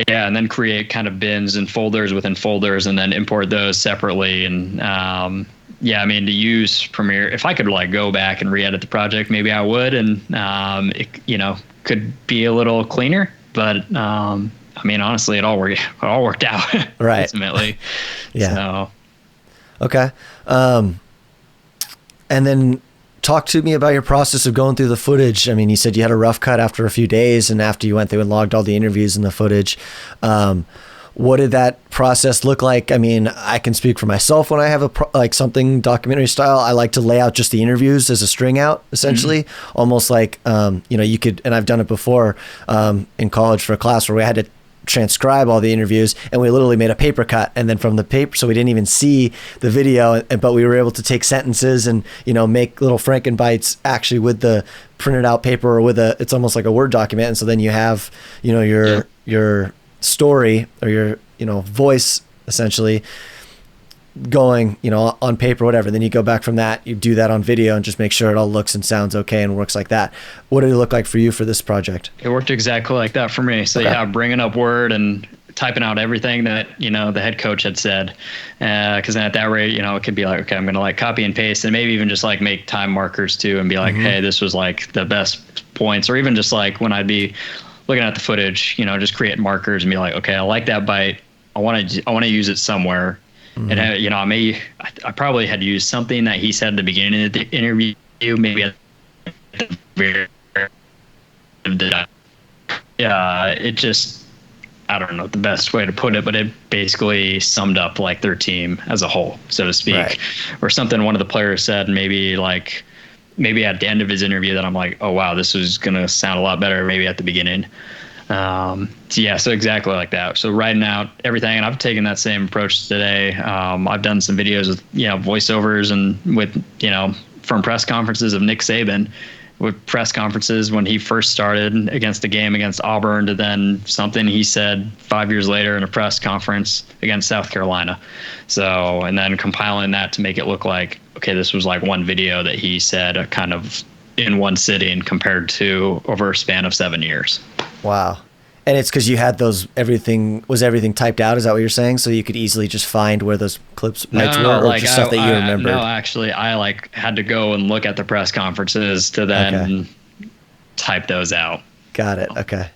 and then create kind of bins and folders within folders, and then import those separately. And to use Premiere, if I could go back and re-edit the project, maybe I would, and it could be a little cleaner, but. Honestly, it all worked out. Right. Ultimately. Yeah. So. Okay. And then talk to me about your process of going through the footage. I mean, you said you had a rough cut after a few days, and after you went through and logged all the interviews and the footage. What did that process look like? I mean, I can speak for myself when I have something documentary style. I like to lay out just the interviews as a string out, essentially, almost like, you could, and I've done it before in college for a class where we had to transcribe all the interviews, and we literally made a paper cut, and then from the paper, so we didn't even see the video, but we were able to take sentences and make little Frankenbites actually with the printed out paper, or it's almost like a Word document. And so then you have your story or your voice essentially going on paper, whatever. Then you go back from that, you do that on video, and just make sure it all looks and sounds okay and works like that. What did it look like for you for this project? It worked exactly like that for me. So bringing up Word and typing out everything that the head coach had said, because then at that rate it could be like, okay, I'm gonna copy and paste, and maybe even just make time markers too, and be like, hey, this was the best points, or even just when I'd be looking at the footage, just create markers and be like, okay, I like that bite, I want to use it somewhere. And I probably had used something that he said at the beginning of the interview, maybe at the very it just, I don't know the best way to put it, but it basically summed up their team as a whole, so to speak. Right. Or something one of the players said, maybe at the end of his interview, that I'm like, oh wow, this was gonna sound a lot better maybe at the beginning. So exactly like that. So writing out everything, and I've taken that same approach today. I've done some videos with voiceovers, and with from press conferences of Nick Saban, with press conferences when he first started against a game against Auburn, to then something he said 5 years later in a press conference against South Carolina. So, and then compiling that to make it look like, okay, this was one video that he said kind of in one sitting compared to over a span of 7 years. Wow. And it's because you had everything typed out, is that what you're saying? So you could easily just find where those clips were, or just stuff that you remembered? No, actually, I had to go and look at the press conferences to then type those out. Got it. Okay.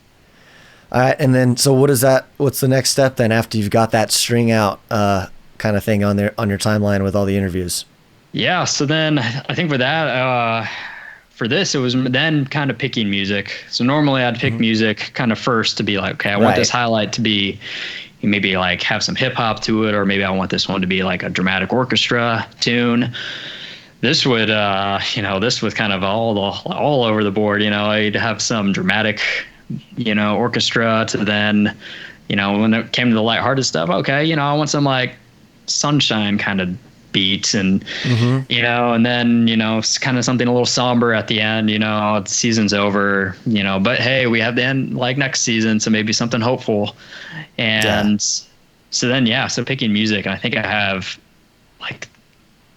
All right. And then, so what's the next step then after you've got that string out kind of thing on your timeline with all the interviews? Yeah. So then I think for that, for this, it was then kind of picking music. So normally I'd pick music kind of first to be like, okay, I want this highlight to be maybe have some hip hop to it, or maybe I want this one to be a dramatic orchestra tune. This would, this was kind of all over the board. I'd have some dramatic, orchestra to then, when it came to the lighthearted stuff, okay, I want some like sunshine kind of beats and, and then, it's kind of something a little somber at the end, the season's over, but hey, we have the end like next season. So maybe something hopeful. And so then, so picking music, I think I have like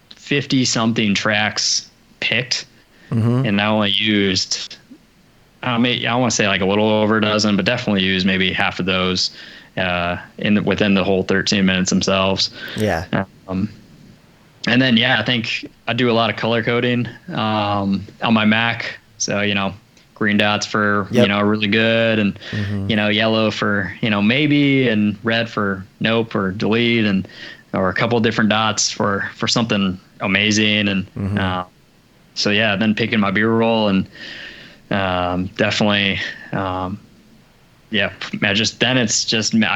50 something tracks picked and I only used, I want to say like a little over a dozen, but definitely used maybe half of those within the whole 13 minutes themselves. Yeah. And then, I think I do a lot of color coding on my Mac. So, green dots for, really good, and, yellow for, maybe, and red for nope or delete, or a couple of different dots for something amazing. And so, then picking my B-roll and definitely, I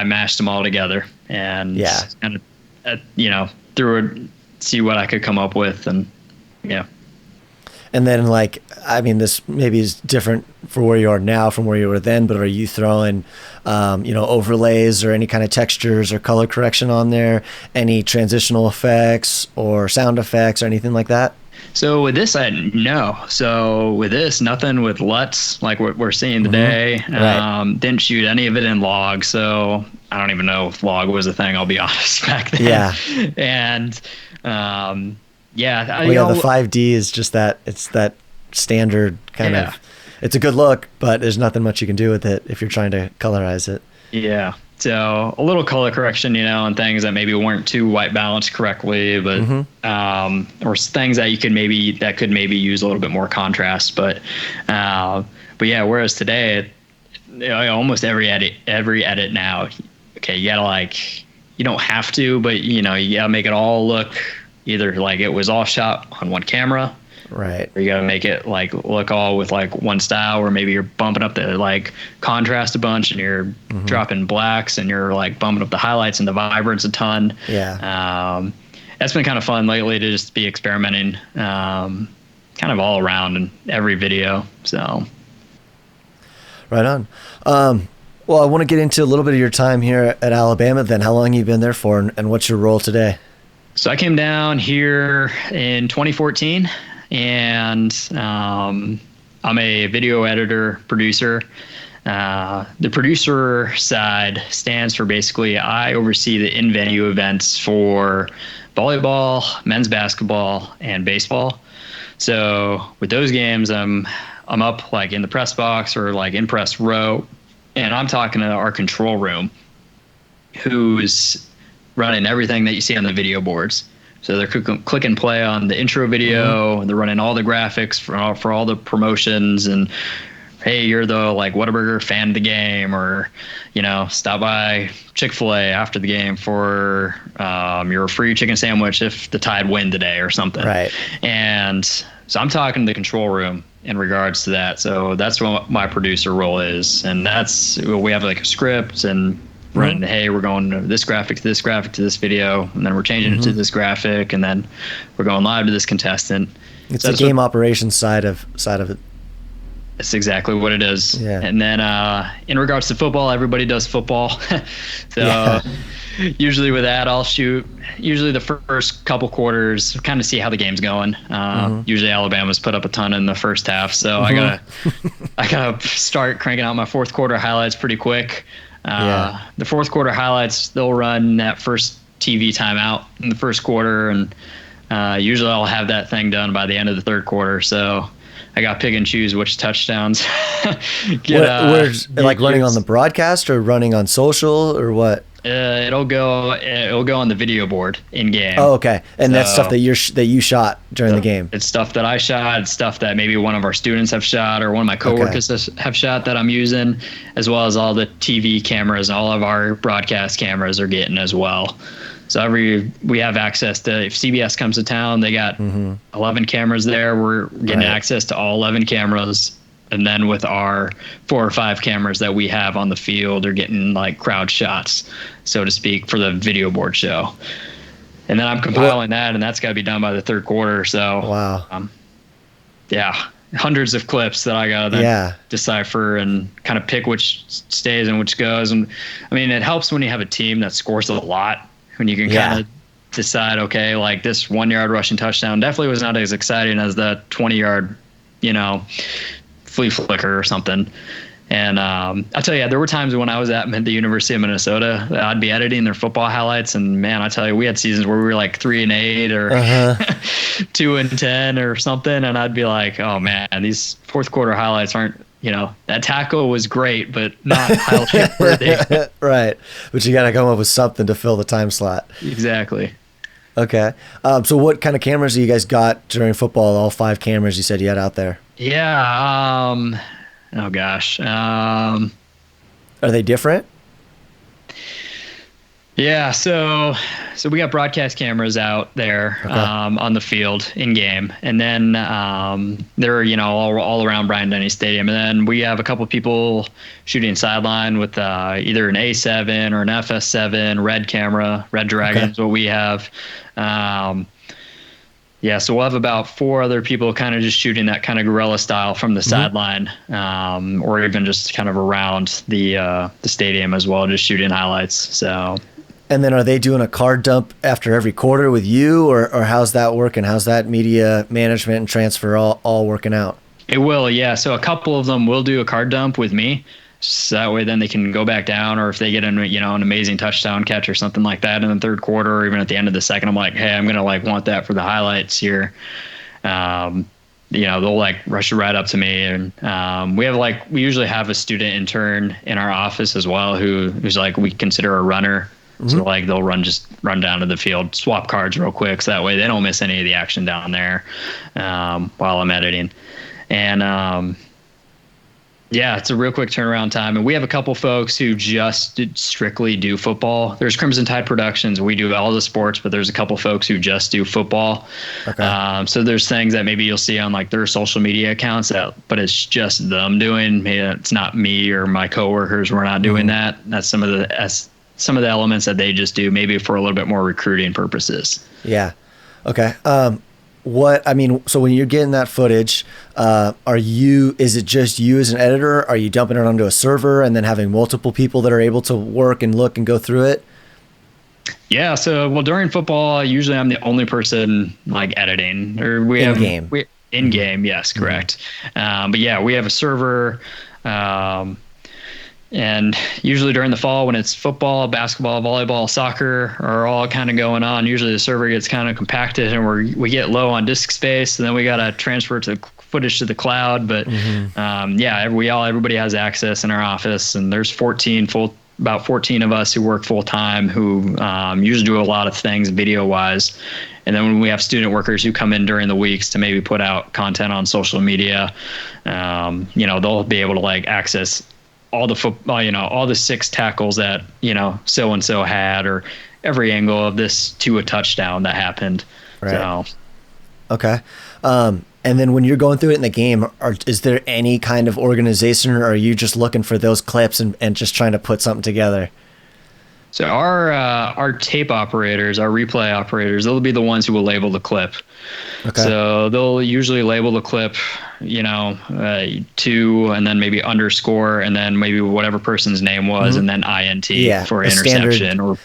mashed them all together and kind of, threw it, see what I could come up with. And and then this maybe is different for where you are now from where you were then, but are you throwing overlays or any kind of textures or color correction on there, any transitional effects or sound effects or anything like that? So with this, no. So with this, nothing with LUTs like what we're seeing today. Right. Didn't shoot any of it in log. So I don't even know if log was a thing, I'll be honest, back then. Yeah. And the 5D is just that, it's that standard kind of, it's a good look, but there's nothing much you can do with it if you're trying to colorize it. Yeah. So a little color correction, and things that maybe weren't too white balanced correctly, but or things that could maybe use a little bit more contrast. But whereas today, almost every edit now, okay, you gotta you don't have to, but you gotta make it all look either like it was all shot on one camera. Right. Or you gotta make it look all with one style, or maybe you're bumping up the contrast a bunch and you're dropping blacks and you're bumping up the highlights and the vibrance a ton. Yeah. That's been kind of fun lately to just be experimenting, kind of all around in every video. So. Right on. Well, I want to get into a little bit of your time here at Alabama then. How long have you been there for, and what's your role today? So I came down here in 2014. And I'm a video editor, producer. The producer side stands for basically I oversee the in-venue events for volleyball, men's basketball, and baseball. So with those games, I'm up in the press box or in press row, and I'm talking to our control room, who's running everything that you see on the video boards. So they're click and play on the intro video, and they're running all the graphics for all the promotions. And hey, you're the Whataburger fan of the game, or stop by Chick-fil-A after the game for your free chicken sandwich if the Tide win today or something. Right. And so I'm talking to the control room in regards to that. So that's what my producer role is, and we have a script and. Running, hey, we're going to this graphic to this graphic to this video, and then we're changing it to this graphic, and then we're going live to this contestant. It's the game operations side of it. That's exactly what it is. Yeah. And then in regards to football, everybody does football. So usually with that, I'll shoot usually the first couple quarters, kind of see how the game's going. Usually Alabama's put up a ton in the first half, so I gotta start cranking out my fourth quarter highlights pretty quick. The fourth quarter highlights, they'll run that first TV timeout in the first quarter, and usually I'll have that thing done by the end of the third quarter. So I got to pick and choose which touchdowns. Running on the broadcast or running on social or what? It'll go on the video board in game. Oh, okay. And that's stuff that you shot during the game. It's stuff that I shot. It's stuff that maybe one of our students have shot or one of my coworkers have shot that I'm using, as well as all the TV cameras. All of our broadcast cameras are getting as well. So we have access to, if CBS comes to town, they got 11 cameras there. We're getting access to all 11 cameras. And then with our 4 or 5 cameras that we have on the field, are getting crowd shots, so to speak, for the video board show. And then I'm compiling that, and that's got to be done by the third quarter. So, wow. hundreds of clips that I gotta then decipher and kind of pick which stays and which goes. And I mean, it helps when you have a team that scores a lot, when you can kind of decide, okay, like this 1 yard rushing touchdown definitely was not as exciting as the 20-yard, flea flicker or something. And I'll tell you, there were times when I was at the University of Minnesota, I'd be editing their football highlights, and man, I tell you, we had seasons where we were like 3-8 or 2-10 or something, and I'd be like, oh man, these fourth quarter highlights aren't, that tackle was great, but not highlight worthy. Right, but you got to come up with something to fill the time slot. Exactly. Okay, so what kind of cameras do you guys got during football? All 5 cameras you said you had out there. Yeah. Oh gosh. Are they different? Yeah. So we got broadcast cameras out there on the field in game, and then they're all around Bryant-Denny Stadium, and then we have a couple people shooting sideline with either an A7 or an FS7 red camera. Red Dragon is what we have. Yeah, so we'll have about 4 other people kind of just shooting that kind of guerrilla style from the sideline, or even just kind of around the stadium as well, just shooting highlights. So, and then are they doing a card dump after every quarter with you, or how's that working? How's that media management and transfer all working out? It will, yeah. So a couple of them will do a card dump with me. So that way then they can go back down, or if they get an amazing touchdown catch or something like that in the third quarter, or even at the end of the second, I'm like, hey, I'm going to want that for the highlights here. They'll rush it right up to me. And we usually have a student intern in our office as well, who's we consider a runner. So they'll run down to the field, swap cards real quick. So that way they don't miss any of the action down there while I'm editing. And, yeah, it's a real quick turnaround time. And we have a couple folks who just strictly do football. There's Crimson Tide Productions. We do all the sports, but there's a couple folks who just do football. Okay. So there's things that maybe you'll see on their social media accounts, but it's just them doing. It's not me or my coworkers. We're not doing that. That's some of the elements that they just do, maybe for a little bit more recruiting purposes. Yeah. Okay. So when you're getting that footage, is it just you as an editor? Are you dumping it onto a server and then having multiple people that are able to work and look and go through it? Yeah. So, during football, usually I'm the only person editing, or in game. Yes, correct. But yeah, we have a server, and usually during the fall, when it's football, basketball, volleyball, soccer are all kind of going on, usually the server gets kind of compacted and we get low on disk space, and then we got to transfer footage to the cloud. But everybody has access in our office, and there's about 14 of us who work full time who usually do a lot of things video wise. And then when we have student workers who come in during the weeks to maybe put out content on social media, they'll be able to access all the football, all the 6 tackles that, so-and-so had, or every angle of this to a touchdown that happened. Right. So. Okay. And then when you're going through it in the game, is there any kind of organization, or are you just looking for those clips and just trying to put something together? So our tape operators, our replay operators, they'll be the ones who will label the clip. Okay. So they'll usually label the clip, to, and then maybe underscore, and then maybe whatever person's name was, and then INT for interception, standard, or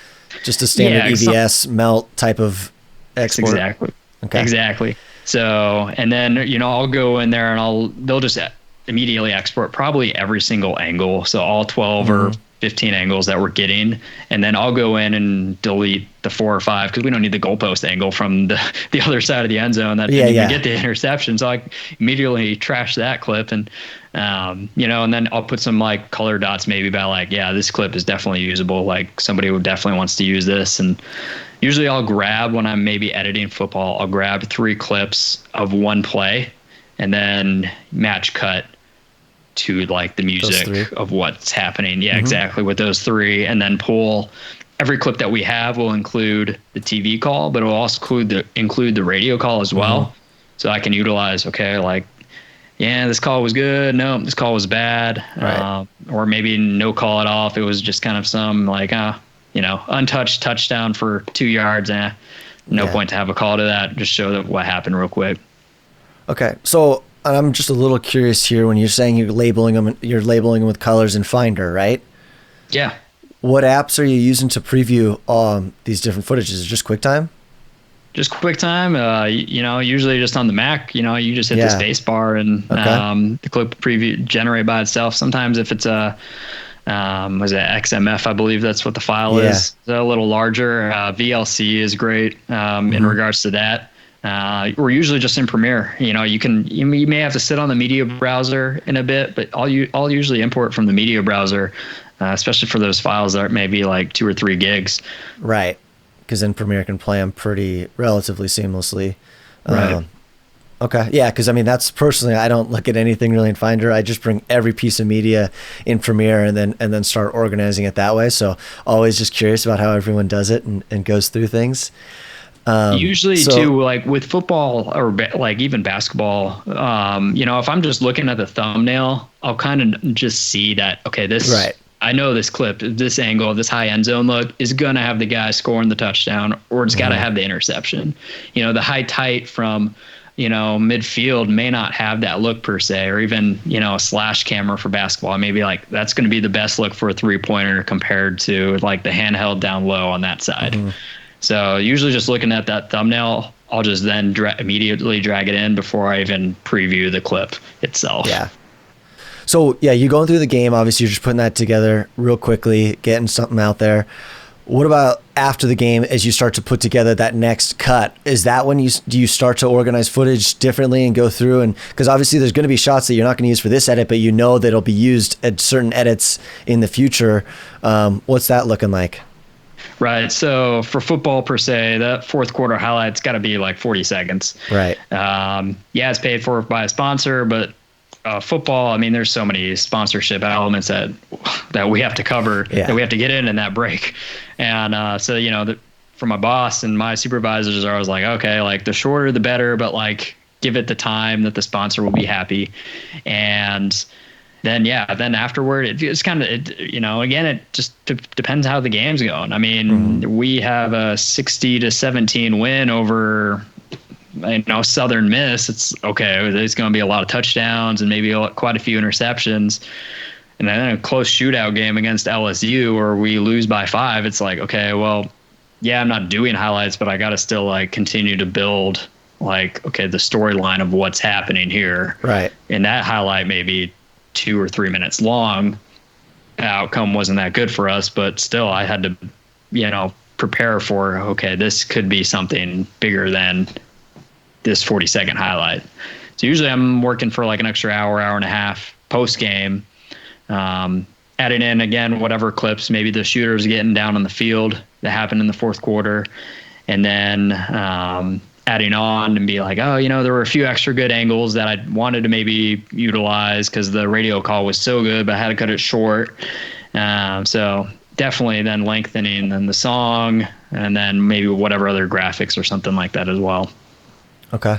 just a standard EBS melt type of export. Exactly. Okay. Exactly. So, and then I'll go in there and they'll just immediately export probably every single angle, so all 12 or 15 angles that we're getting, and then I'll go in and delete the 4 or 5 because we don't need the goalpost angle from the other side of the end zone that didn't even get the interception. So I immediately trash that clip, and and then I'll put some color dots maybe about this clip is definitely usable, somebody who definitely wants to use this. And usually I'll grab, when I'm maybe editing football, I'll grab 3 clips of one play and then match cut to the music of what's happening. Yeah, exactly, with those 3, and then pull. Every clip that we have will include the TV call, but it will also include the radio call as well. So I can utilize, this call was good. No, this call was bad. Right. Or maybe no call at all. If it was just kind of some untouched touchdown for 2 yards. No point to have a call to that. Just show what happened real quick. Okay. So I'm just a little curious here when you're saying you're labeling them with colors in Finder, right? Yeah. What apps are you using to preview these different footages? Is it just QuickTime? Just QuickTime, usually just on the Mac, you just hit the space bar and the clip preview generate by itself. Sometimes if it's was it XMF, I believe that's what the file is. It's a little larger. VLC is great in regards to that. We're usually just in Premiere. You may have to sit on the media browser in a bit, but I'll usually import from the media browser, especially for those files that may be like 2 or 3 gigs. Right. Because then Premiere can play them relatively seamlessly. Right. Okay. Yeah. Because that's personally, I don't look at anything really in Finder. I just bring every piece of media in Premiere and then start organizing it that way. So always just curious about how everyone does it and goes through things. Usually too, like with football or like even basketball, if I'm just looking at the thumbnail, I'll kind of just see that, okay, I know this clip, this angle, this high end zone look is going to have the guy scoring the touchdown, or it's got to have the interception. The high tight from, midfield may not have that look per se, or even, a slash camera for basketball. Maybe like that's going to be the best look for a 3-pointer compared to like the handheld down low on that side. So usually just looking at that thumbnail, I'll just then immediately drag it in before I even preview the clip itself. Yeah. So, you're going through the game. Obviously, you're just putting that together real quickly, getting something out there. What about after the game as you start to put together that next cut? Is that when do you start to organize footage differently and go through? And because obviously there's going to be shots that you're not going to use for this edit, but that it'll be used at certain edits in the future. What's that looking like? Right. So for football per se, that fourth quarter highlight's got to be like 40 seconds. Right. It's paid for by a sponsor, but football, there's so many sponsorship elements that we have to cover, that we have to get in that break. And for my boss and my supervisors, I was like, okay, like the shorter the better, but like give it the time that the sponsor will be happy. And then afterward, it's kind of, again, it just depends how the game's going. We have a 60-17 win over Southern Miss. It's okay. There's going to be a lot of touchdowns and maybe quite a few interceptions. And then a close shootout game against LSU where we lose by 5. It's like, okay, well, I'm not doing highlights, but I got to still like continue to build like, okay, the storyline of what's happening here. Right. And that highlight may be 2 or 3 minutes long. Outcome wasn't that good for us, but still I had to, prepare for, okay, this could be something bigger than this 40-second highlight. So usually I'm working for like an extra hour and a half post game, adding in again whatever clips maybe the shooters getting down on the field that happened in the fourth quarter, and then adding on and be like, there were a few extra good angles that I wanted to maybe utilize because the radio call was so good, but I had to cut it short. So definitely then lengthening then the song, and then maybe whatever other graphics or something like that as well. Okay,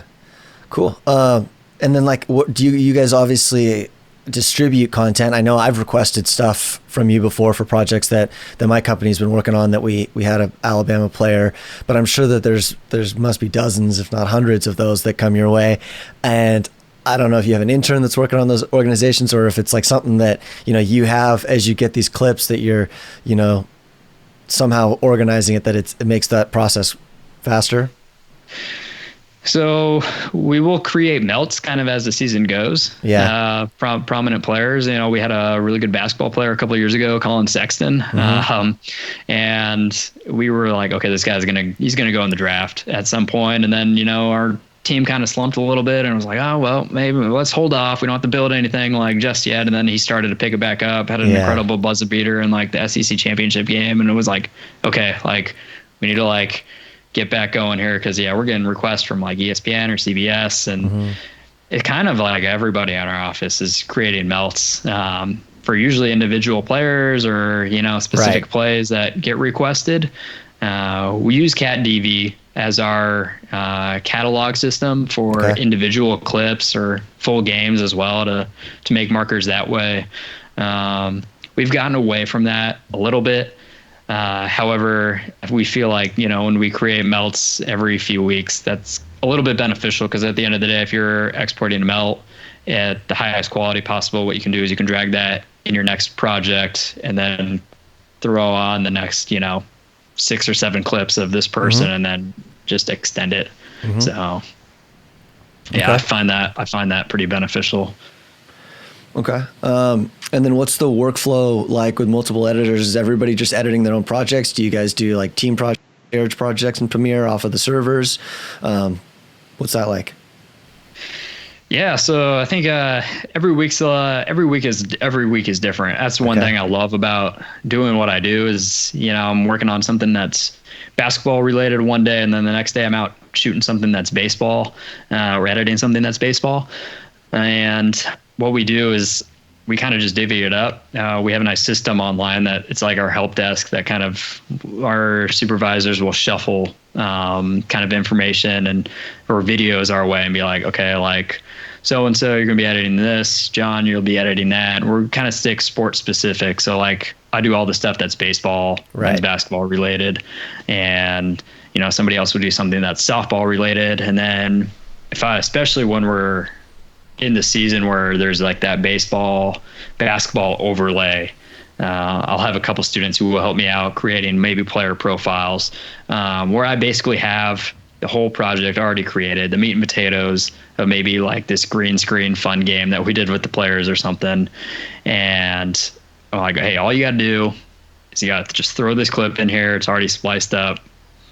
cool. And then like, what do you guys obviously distribute content? I know I've requested stuff from you before for projects that my company's been working on, that we had an Alabama player, but I'm sure that there's must be dozens, if not hundreds of those that come your way. And I don't know if you have an intern that's working on those organizations, or if it's like something that, you have as you get these clips that you're, somehow organizing it, that it makes that process faster. So we will create melts kind of as the season goes. Yeah. From prominent players. We had a really good basketball player a couple of years ago, Colin Sexton. And we were like, okay, this guy's he's going to go in the draft at some point. And then, our team kind of slumped a little bit and was like, oh, well, maybe let's hold off. We don't have to build anything like just yet. And then he started to pick it back up, had an incredible buzzer beater in like the SEC championship game. And it was like, okay, like we need to like get back going here, because we're getting requests from like ESPN or CBS, and it kind of like everybody in our office is creating melts for usually individual players or specific plays that get requested. We use CatDV as our catalog system for individual clips or full games as well, to make markers that way. We've gotten away from that a little bit. However, we feel like, when we create melts every few weeks, that's a little bit beneficial because at the end of the day, if you're exporting a melt at the highest quality possible, what you can do is you can drag that in your next project and then throw on the next, 6 or 7 clips of this person and then just extend it. So yeah, I find that pretty beneficial. Okay. And then what's the workflow like with multiple editors? Is everybody just editing their own projects? Do you guys do like team projects in Premiere off of the servers? What's that like? Yeah, so I think every week is different. That's one thing I love about doing what I do is, I'm working on something that's basketball related one day, and then the next day I'm out shooting something that's baseball, or editing something that's baseball. And what we do is we kind of just divvy it up. We have a nice system online that it's like our help desk that kind of our supervisors will shuffle kind of information or videos our way and be like, okay, like so-and-so, you're going to be editing this. John, you'll be editing that. We're kind of stick sport specific. So like I do all the stuff that's baseball, men's basketball related. And, somebody else would do something that's softball related. And then especially when we're in the season where there's like that basketball overlay, I'll have a couple students who will help me out creating maybe player profiles, where I basically have the whole project already created, the meat and potatoes of maybe like this green screen fun game that we did with the players or something. And I'm like, hey, all you got to do is you got to just throw this clip in here. It's already spliced up,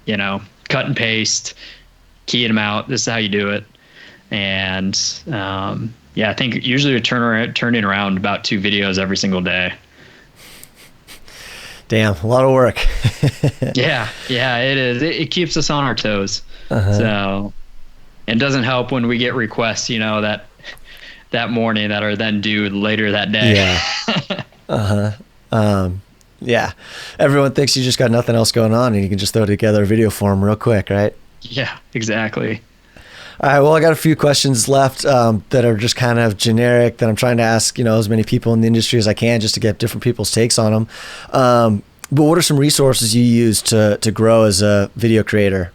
cut and paste, key them out. This is how you do it. And I think usually we're turning around about 2 videos every single day. Damn, a lot of work. Yeah, it is. It keeps us on our toes. So it doesn't help when we get requests, that morning that are then due later that day. Yeah. Yeah. Everyone thinks you just got nothing else going on and you can just throw together a video for them real quick, right? Yeah, exactly. All right. Well, I got a few questions left that are just kind of generic that I'm trying to ask, as many people in the industry as I can just to get different people's takes on them. But what are some resources you use to grow as a video creator?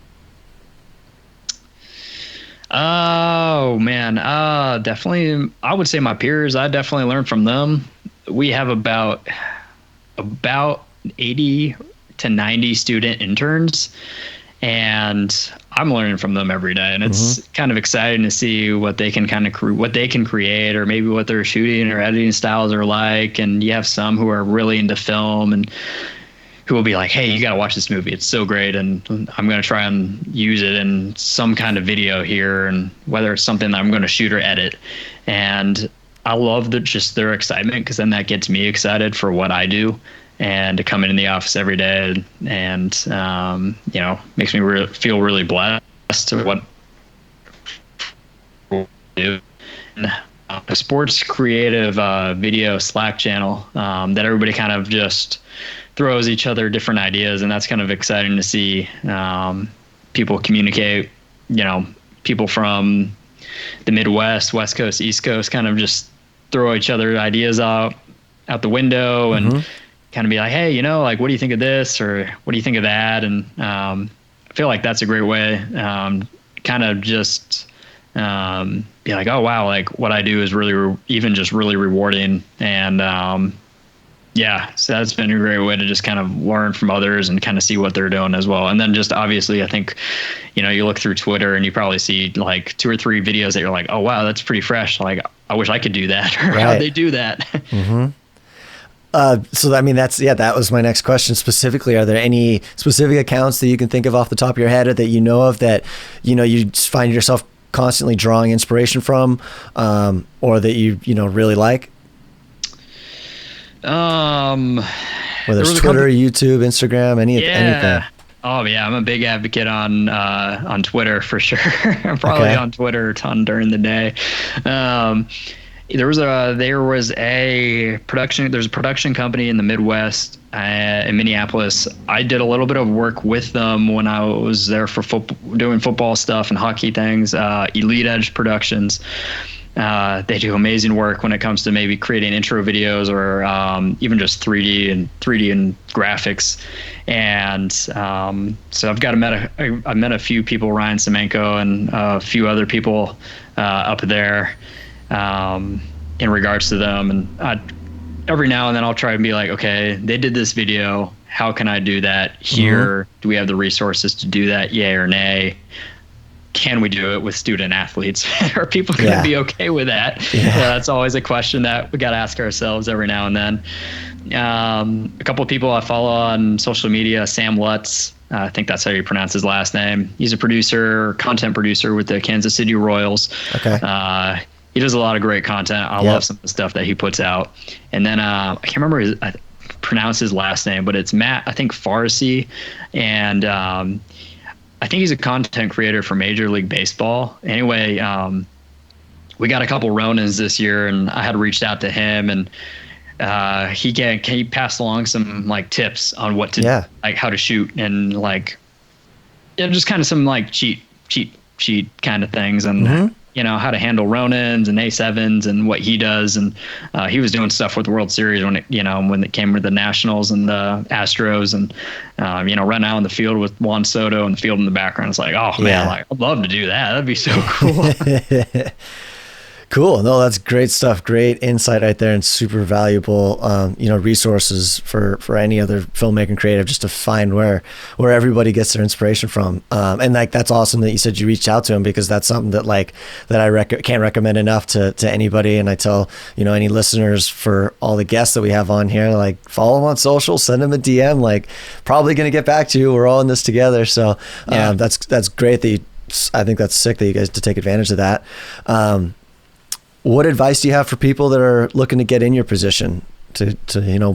Oh, man. Definitely. I would say my peers. I definitely learned from them. We have about 80 to 90 student interns. And I'm learning from them every day, and it's kind of exciting to see what they can create, or maybe what their shooting or editing styles are like. And you have some who are really into film and who will be like, "Hey, you got to watch this movie. It's so great, and I'm going to try and use it in some kind of video here, and whether it's something that I'm going to shoot or edit." And I love just their excitement, because then that gets me excited for what I do. And to come in the office every day and, makes me feel really blessed to what I do. And a sports creative video Slack channel that everybody kind of just throws each other different ideas. And that's kind of exciting to see people communicate, people from the Midwest, West Coast, East Coast, kind of just throw each other ideas out the window and kind of be like, hey, what do you think of this? Or what do you think of that? And I feel like that's a great way, kind of just be like, oh, wow, like what I do is really, even just really rewarding. And so that's been a great way to just kind of learn from others and kind of see what they're doing as well. And then just obviously, I think, you look through Twitter and you probably see like 2 or 3 videos that you're like, oh, wow, that's pretty fresh. Like, I wish I could do that. Or how'd they do that? So, I mean, that was my next question specifically. Are there any specific accounts that you can think of off the top of your head, or that you know of that, you just find yourself constantly drawing inspiration from, or that you really like? Whether it's Twitter, YouTube, Instagram, anything. Oh yeah, I'm a big advocate on Twitter for sure. I'm probably on Twitter a ton during the day. There's a production company in the Midwest, in Minneapolis. I did a little bit of work with them when I was there for doing football stuff and hockey things. Elite Edge Productions. They do amazing work when it comes to maybe creating intro videos or even just 3D and graphics. And so I've met a few people, Ryan Semenko and a few other people up there in regards to them. And every now and then I'll try and be like, okay, they did this video. How can I do that here? Do we have the resources to do that? Yay or nay? Can we do it with student athletes? Are people going to be okay with that? That's always a question that we got to ask ourselves every now and then. A couple of people I follow on social media, Sam Lutz, I think that's how you pronounce his last name. He's a content producer with the Kansas City Royals. Okay. He does a lot of great content. I love some of the stuff that he puts out. And then I can't remember pronounce his last name, but it's Matt, I think, Farsi. And I think he's a content creator for Major League Baseball. Anyway, we got a couple Ronins this year, and I had reached out to him, and he passed along some like tips on what to like how to shoot and like just kind of some like cheat kind of things, and you know, how to handle Ronins and A7s and what he does. And he was doing stuff with the World Series when it came with the Nationals and the Astros, and running out in the field with Juan Soto in the field in the background. It's like, oh man, like I'd love to do that. That'd be so cool. Cool. No, that's great stuff. Great insight right there, and super valuable, resources for any other filmmaking creative, just to find where everybody gets their inspiration from. And like, that's awesome that you said you reached out to him, because that's something that I can't recommend enough to anybody. And I tell, any listeners, for all the guests that we have on here, like, follow them on social, send them a DM, like, probably going to get back to you. We're all in this together. So that's great that I think that's sick that you guys to take advantage of that. What advice do you have for people that are looking to get in your position to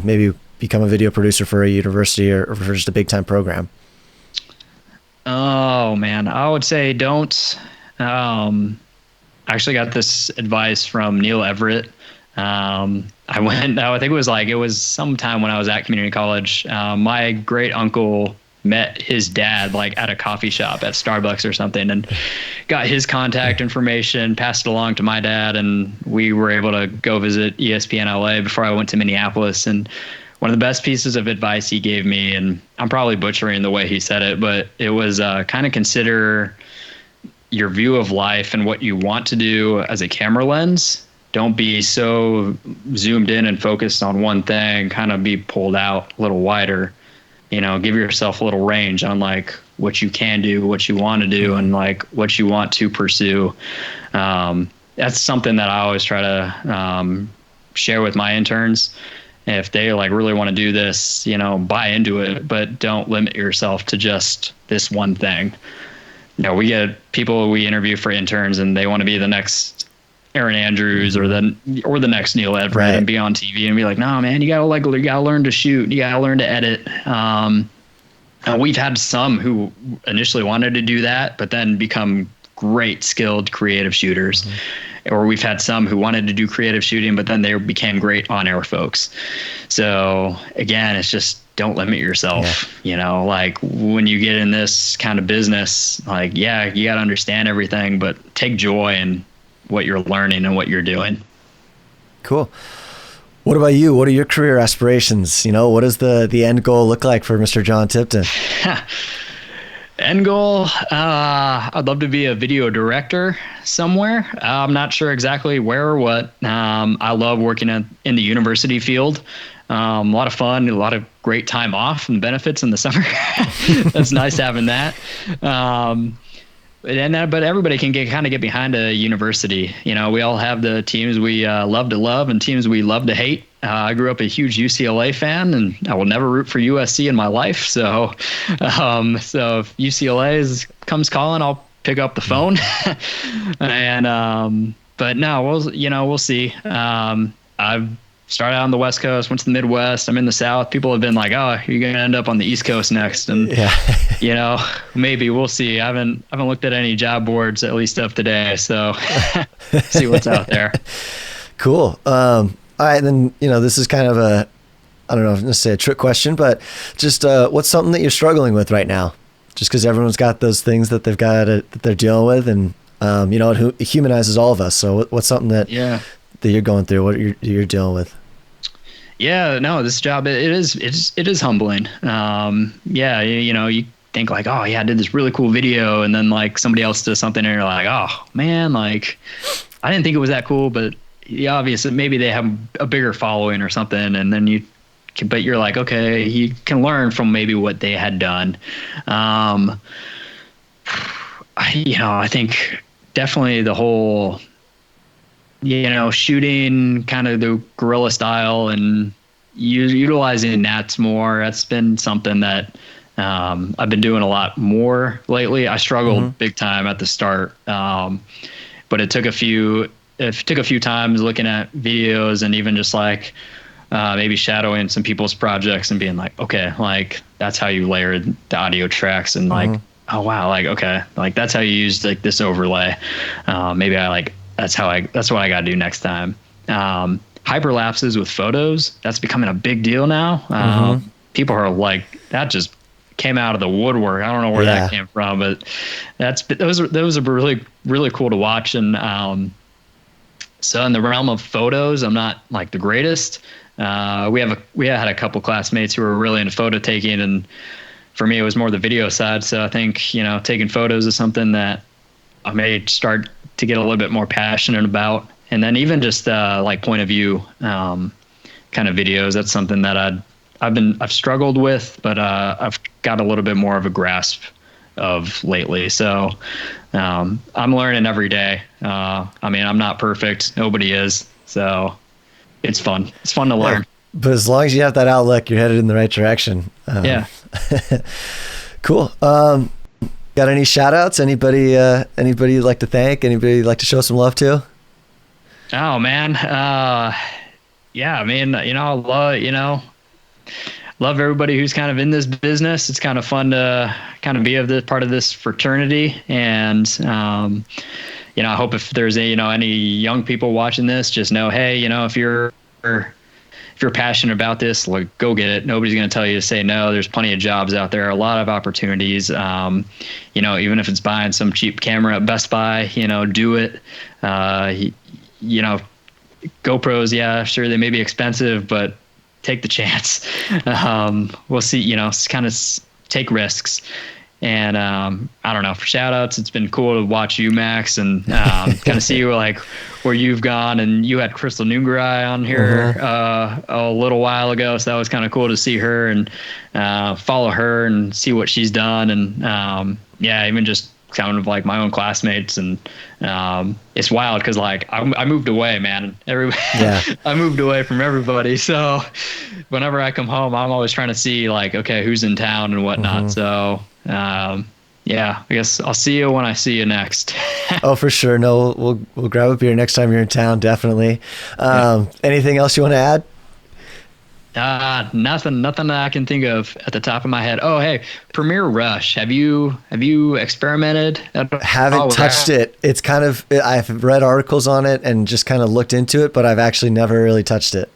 maybe become a video producer for a university or for just a big time program? Oh man, I would say don't. I actually got this advice from Neil Everett. I think it was sometime when I was at community college. My great uncle met his dad like at a coffee shop at Starbucks or something, and got his contact information, passed it along to my dad, and we were able to go visit ESPN LA before I went to Minneapolis. And one of the best pieces of advice he gave me, and I'm probably butchering the way he said it, but it was kind of consider your view of life and what you want to do as a camera lens. Don't be so zoomed in and focused on one thing, kind of be pulled out a little wider. Give yourself a little range on like what you can do, what you want to do, and like what you want to pursue. That's something that I always try to share with my interns. If they like really want to do this, buy into it, but don't limit yourself to just this one thing. We get people we interview for interns, and they want to be the next Aaron Andrews or the next Neil Everett and be on TV and be like, no man, you gotta learn to shoot, you gotta learn to edit. And we've had some who initially wanted to do that, but then become great skilled creative shooters. Or we've had some who wanted to do creative shooting, but then they became great on-air folks. So again, it's just don't limit yourself. Like when you get in this kind of business, like, you got to understand everything, but take joy in what you're learning and what you're doing. Cool. What about you? What are your career aspirations? What does the end goal look like for Mr. John Tipton? End goal, I'd love to be a video director somewhere. I'm not sure exactly where or what. I love working in the university field. A lot of fun, a lot of great time off and benefits in the summer. That's nice having that. But everybody can get behind a university. We all have the teams we love to love and teams we love to hate. I grew up a huge UCLA fan, and I will never root for USC in my life. So if UCLA comes calling, I'll pick up the phone. But no, we'll see. I've started out on the West Coast, went to the Midwest. I'm in the South. People have been like, oh, you're going to end up on the East Coast next. And, maybe we'll see. I haven't looked at any job boards, at least of today. So see what's out there. Cool. All right. Then, this is kind of I don't know if I'm going to say a trick question, but just what's something that you're struggling with right now? Just because everyone's got those things that that they're dealing with, and it humanizes all of us. So what's something that you're going through, what you're dealing with? Yeah, no, this job, it is humbling. You think like, oh yeah, I did this really cool video, and then like somebody else does something and you're like, oh man, like I didn't think it was that cool, but yeah, obviously maybe they have a bigger following or something, and then but you're like, okay, you can learn from maybe what they had done. I think definitely the whole, shooting kind of the guerrilla style and utilizing nats more. That's been something that I've been doing a lot more lately. I struggled big time at the start, but it took a few times looking at videos and even just like maybe shadowing some people's projects and being like, okay, like that's how you layered the audio tracks, and like, oh wow, like okay, like that's how you used like this overlay. Maybe that's what I got to do next time. Hyperlapses with photos, that's becoming a big deal now. People are like, that just came out of the woodwork. I don't know where that came from, but those are really, really cool to watch. And so in the realm of photos, I'm not like the greatest. We had a couple classmates who were really into photo taking, and for me, it was more the video side. So I think, taking photos is something that I may start to get a little bit more passionate about. And then even just like point of view kind of videos, that's something that I've struggled with, but I've got a little bit more of a grasp of lately. So I'm learning every day. I'm not perfect. Nobody is. So it's fun. It's fun to learn. But as long as you have that outlook, you're headed in the right direction. Cool. Got any shout outs? Anybody you'd like to thank? Anybody you'd like to show some love to? Oh man. Love everybody who's kind of in this business. It's kind of fun to kind of be part of this fraternity. And, I hope if there's any young people watching this, just know, hey, if you're passionate about this, like, go get it. Nobody's going to tell you to say no. There's plenty of jobs out there, a lot of opportunities. Even if it's buying some cheap camera at Best Buy, do it. GoPros, yeah, sure, they may be expensive, but take the chance. We'll see, kind of take risks. And I don't know, for shout outs, it's been cool to watch you, Max, and kind of see like where you've gone. And you had Crystal Nungarai on here a little while ago, so that was kind of cool to see her and follow her and see what she's done. And even just kind of like my own classmates, and it's wild because like I moved away, man. I moved away from everybody, so whenever I come home, I'm always trying to see like, okay, who's in town and whatnot. So I guess I'll see you when I see you next. Oh, for sure. No, we'll grab a beer next time you're in town, definitely. Anything else you want to add? Nothing that I can think of at the top of my head. Oh, hey, Premiere Rush. Have you experimented? Haven't touched it. It's kind of, I've read articles on it and just kind of looked into it, but I've actually never really touched it.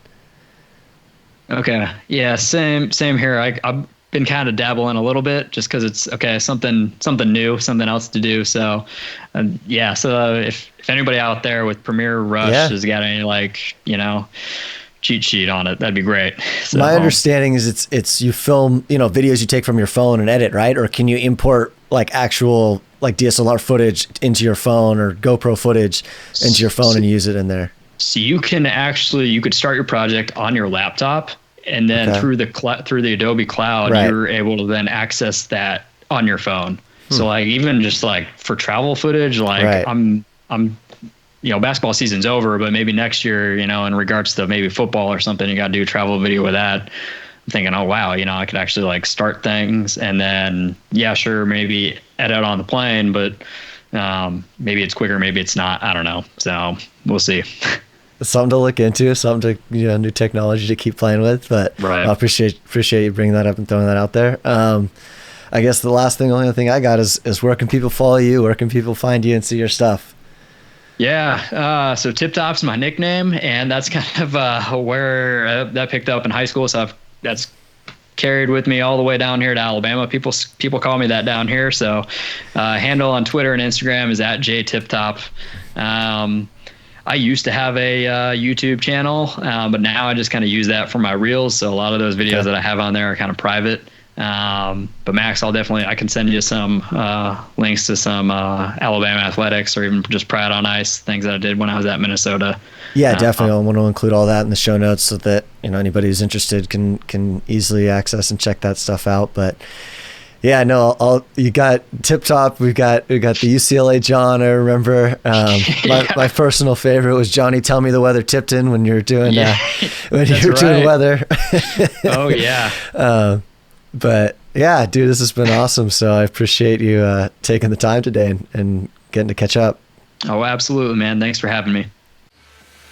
Okay. Yeah. Same here. I've been kind of dabbling a little bit just cause it's something new, something else to do. So, so if anybody out there with Premiere Rush has got any cheat sheet on it, that'd be great. So, my understanding is it's you film videos you take from your phone and edit, right? Or can you import like actual like DSLR footage into your phone or GoPro footage into your phone and use it in there? So you could start your project on your laptop, and then through the Adobe Cloud, you're able to then access that on your phone. So like even just like for travel footage, like I'm basketball season's over, but maybe next year, in regards to maybe football or something, you got to do a travel video with that. I'm thinking, oh, wow, I could actually like start things and then, maybe edit on the plane, but maybe it's quicker, maybe it's not. I don't know. So we'll see. Something to look into, something to, new technology to keep playing with, but I appreciate you bringing that up and throwing that out there. I guess the only thing I got is where can people follow you? Where can people find you and see your stuff? Yeah. So Tip Top's my nickname, and that's kind of where that picked up in high school. So that's carried with me all the way down here to Alabama. People call me that down here. So handle on Twitter and Instagram is @JTiptop. I used to have a YouTube channel, but now I just kind of use that for my reels. So a lot of those videos that I have on there are kind of private. But Max, I can send you some links to some Alabama athletics, or even just Pride on Ice, things that I did when I was at Minnesota. Yeah, definitely. I want to include all that in the show notes so that anybody who's interested can easily access and check that stuff out. But yeah, no, you got Tip Top. We got the UCLA John. I remember my personal favorite was Johnny. Tell me the weather, Tipton, when you're doing doing weather. Oh yeah. But yeah, dude, this has been awesome. So I appreciate you taking the time today and getting to catch up. Oh, absolutely, man. Thanks for having me.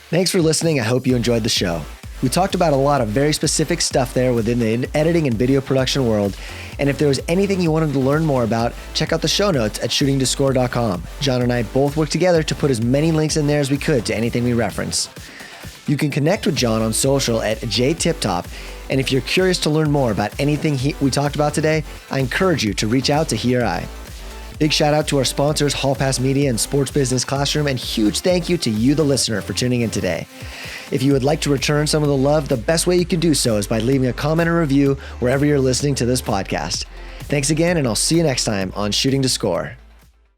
Thanks for listening. I hope you enjoyed the show. We talked about a lot of very specific stuff there within the editing and video production world. And if there was anything you wanted to learn more about, check out the show notes at shootingtoscore.com. John and I both worked together to put as many links in there as we could to anything we reference. You can connect with John on social at JTiptop. And if you're curious to learn more about anything we talked about today, I encourage you to reach out to he or I. Big shout out to our sponsors, Hall Pass Media and Sports Business Classroom, and huge thank you to you, the listener, for tuning in today. If you would like to return some of the love, the best way you can do so is by leaving a comment or review wherever you're listening to this podcast. Thanks again, and I'll see you next time on Shooting to Score.